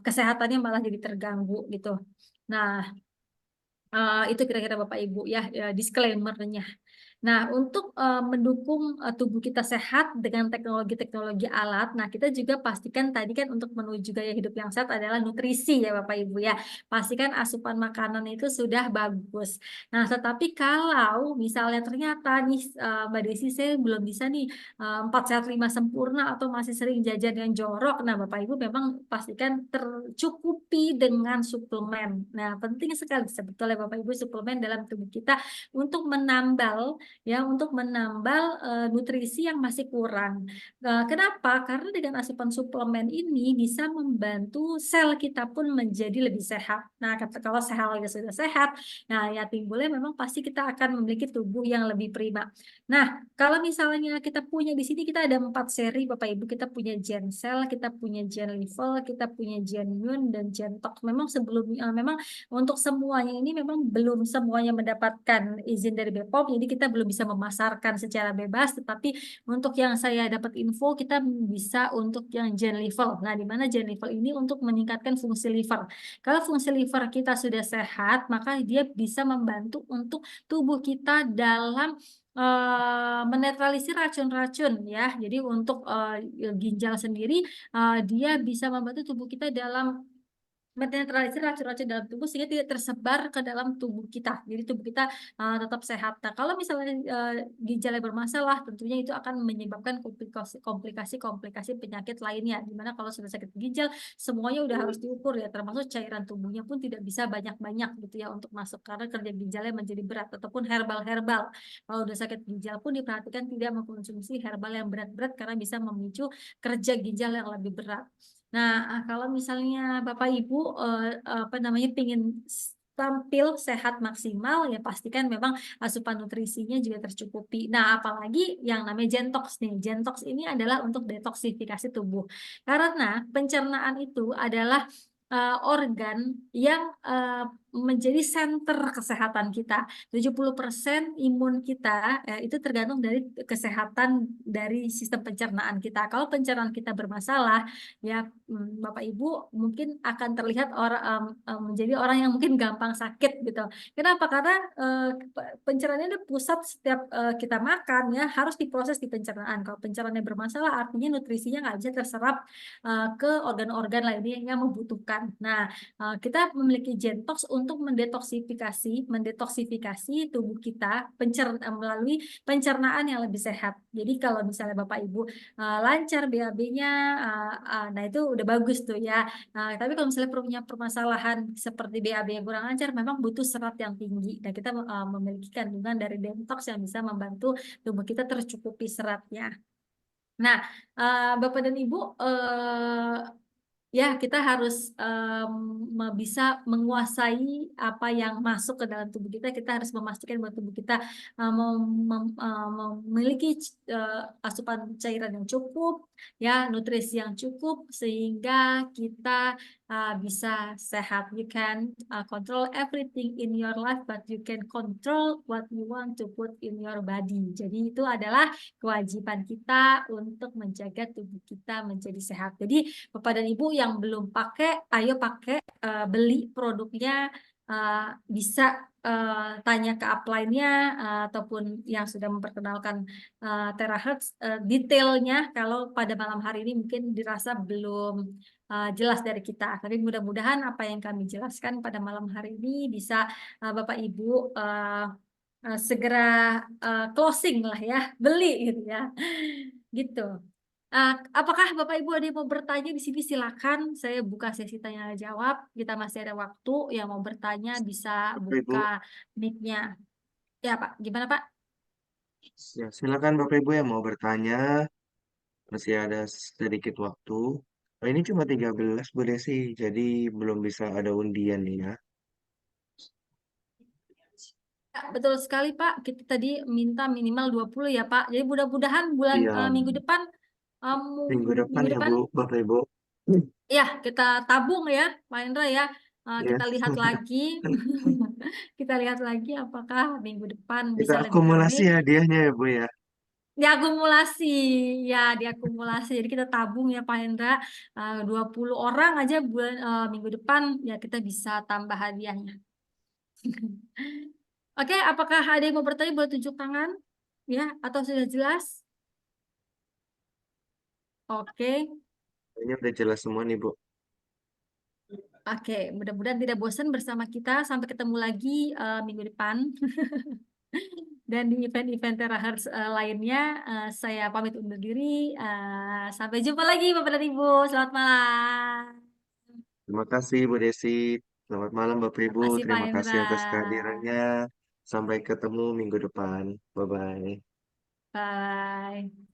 kesehatannya malah jadi terganggu gitu. Nah, itu kira-kira Bapak Ibu ya, disclaimer-nya. Nah, untuk, mendukung, tubuh kita sehat dengan teknologi-teknologi alat, nah kita juga pastikan tadi kan untuk menuju gaya hidup yang sehat adalah nutrisi ya Bapak Ibu ya. Pastikan asupan makanan itu sudah bagus. Nah, tetapi kalau misalnya ternyata nih, Mbak Desi saya belum bisa nih, 4 sehat 5 sempurna atau masih sering jajan yang jorok, nah Bapak Ibu memang pastikan tercukupi dengan suplemen. Nah, penting sekali sebetulnya Bapak Ibu suplemen dalam tubuh kita untuk menambal nutrisi yang masih kurang. Kenapa? Karena dengan asupan suplemen ini bisa membantu sel kita pun menjadi lebih sehat. Nah, kalau selnya sudah sehat, nah ya timbulnya memang pasti kita akan memiliki tubuh yang lebih prima. Nah, kalau misalnya kita punya di sini kita ada 4 seri Bapak Ibu, kita punya GenCell, kita punya GenLevel, kita punya GenYun dan GenTox. Memang untuk semuanya ini memang belum semuanya mendapatkan izin dari BPOM, jadi kita belum bisa memasarkan secara bebas, tetapi untuk yang saya dapat info, kita bisa untuk yang GenLevel. Nah, di mana GenLevel ini untuk meningkatkan fungsi liver. Kalau fungsi liver kita sudah sehat, maka dia bisa membantu untuk tubuh kita dalam, menetralisir racun-racun ya. Jadi untuk, ginjal sendiri, dia bisa membantu tubuh kita dalam menetralisir racun-racun dalam tubuh sehingga tidak tersebar ke dalam tubuh kita. Jadi tubuh kita, tetap sehat. Nah, kalau misalnya, ginjalnya bermasalah tentunya itu akan menyebabkan komplikasi penyakit lainnya, di mana kalau sudah sakit ginjal semuanya udah harus diukur ya, termasuk cairan tubuhnya pun tidak bisa banyak-banyak gitu ya untuk masuk, karena kerja ginjalnya menjadi berat ataupun herbal-herbal. Kalau udah sakit ginjal pun diperhatikan tidak mengkonsumsi herbal yang berat-berat karena bisa memicu kerja ginjal yang lebih berat. Nah, kalau misalnya Bapak Ibu, apa namanya, pengen tampil sehat maksimal, ya pastikan memang asupan nutrisinya juga tercukupi. Nah, apalagi yang namanya Gentox nih. Gentox ini adalah untuk detoksifikasi tubuh. Karena pencernaan itu adalah, organ yang, menjadi senter kesehatan kita. 70% imun kita, itu tergantung dari kesehatan dari sistem pencernaan kita. Kalau pencernaan kita bermasalah, ya, Bapak Ibu mungkin akan terlihat menjadi orang yang mungkin gampang sakit gitu. Kenapa? Karena, pencernaannya itu pusat setiap, kita makan ya, harus diproses di pencernaan. Kalau pencernaannya bermasalah artinya nutrisinya nggak bisa terserap, ke organ-organ lainnya yang membutuhkan. Nah, kita memiliki Gentox untuk mendetoksifikasi tubuh kita melalui pencernaan yang lebih sehat. Jadi kalau misalnya Bapak Ibu, lancar BAB-nya, nah itu udah bagus tuh ya. Tapi kalau misalnya punya permasalahan seperti BAB yang kurang lancar, memang butuh serat yang tinggi. Nah, kita, memiliki kandungan dari Gentox yang bisa membantu tubuh kita tercukupi seratnya. Nah, Bapak dan Ibu, ya kita harus, bisa menguasai apa yang masuk ke dalam tubuh kita harus memastikan bahwa tubuh kita, memiliki asupan cairan yang cukup, ya, nutrisi yang cukup, sehingga kita, bisa sehat. You can control everything in your life, but you can control what you want to put in your body. Jadi itu adalah kewajiban kita untuk menjaga tubuh kita menjadi sehat. Jadi Bapak dan Ibu yang belum pakai, ayo pakai, beli produknya, bisa tanya ke upline-nya ataupun yang sudah memperkenalkan terahertz, detailnya kalau pada malam hari ini mungkin dirasa belum jelas dari kita. Tapi mudah-mudahan apa yang kami jelaskan pada malam hari ini bisa Bapak Ibu segera closing lah ya, beli gitu ya. Gitu. Apakah Bapak Ibu ada yang mau bertanya di sini? Silakan, saya buka sesi tanya jawab. Kita masih ada waktu. Yang mau bertanya bisa Bapak Ibu. buka mic-nya. Ya Pak, gimana Pak? Ya, silakan Bapak Ibu yang mau bertanya. Masih ada sedikit waktu. Oh, ini cuma 13 Bu Desi, jadi belum bisa ada undian nih ya. Ya, betul sekali Pak. Kita tadi minta minimal 20 ya Pak. Jadi mudah-mudahan bulan Iya, minggu depan minggu depan minggu ya depan Bu, Bapak Ibu. ya kita tabung ya Pak Indra ya. Ya, Kita lihat lagi. Kita lihat lagi apakah minggu depan kita bisa lebih rame. akumulasi hadiahnya ya Bu ya. Diakumulasi, ya diakumulasi. Jadi kita tabung ya Pak Hendra, 20 orang aja bulan minggu depan ya kita bisa tambah hadiahnya. Oke, apakah ada yang mau bertanya boleh tunjuk tangan? Ya, atau sudah jelas? Oke, Ini udah jelas semua nih Bu. oke. Mudah-mudahan tidak bosan bersama kita. Sampai ketemu lagi minggu depan. Dan di event-event terakhir lainnya, saya pamit undur diri. Sampai jumpa lagi Bapak dan Ibu. Selamat malam. Terima kasih Bu Desi. Selamat malam Bapak Ibu. Makasih Pak Terima Hendra. kasih atas kehadirannya. Sampai ketemu minggu depan. Bye-bye. Bye.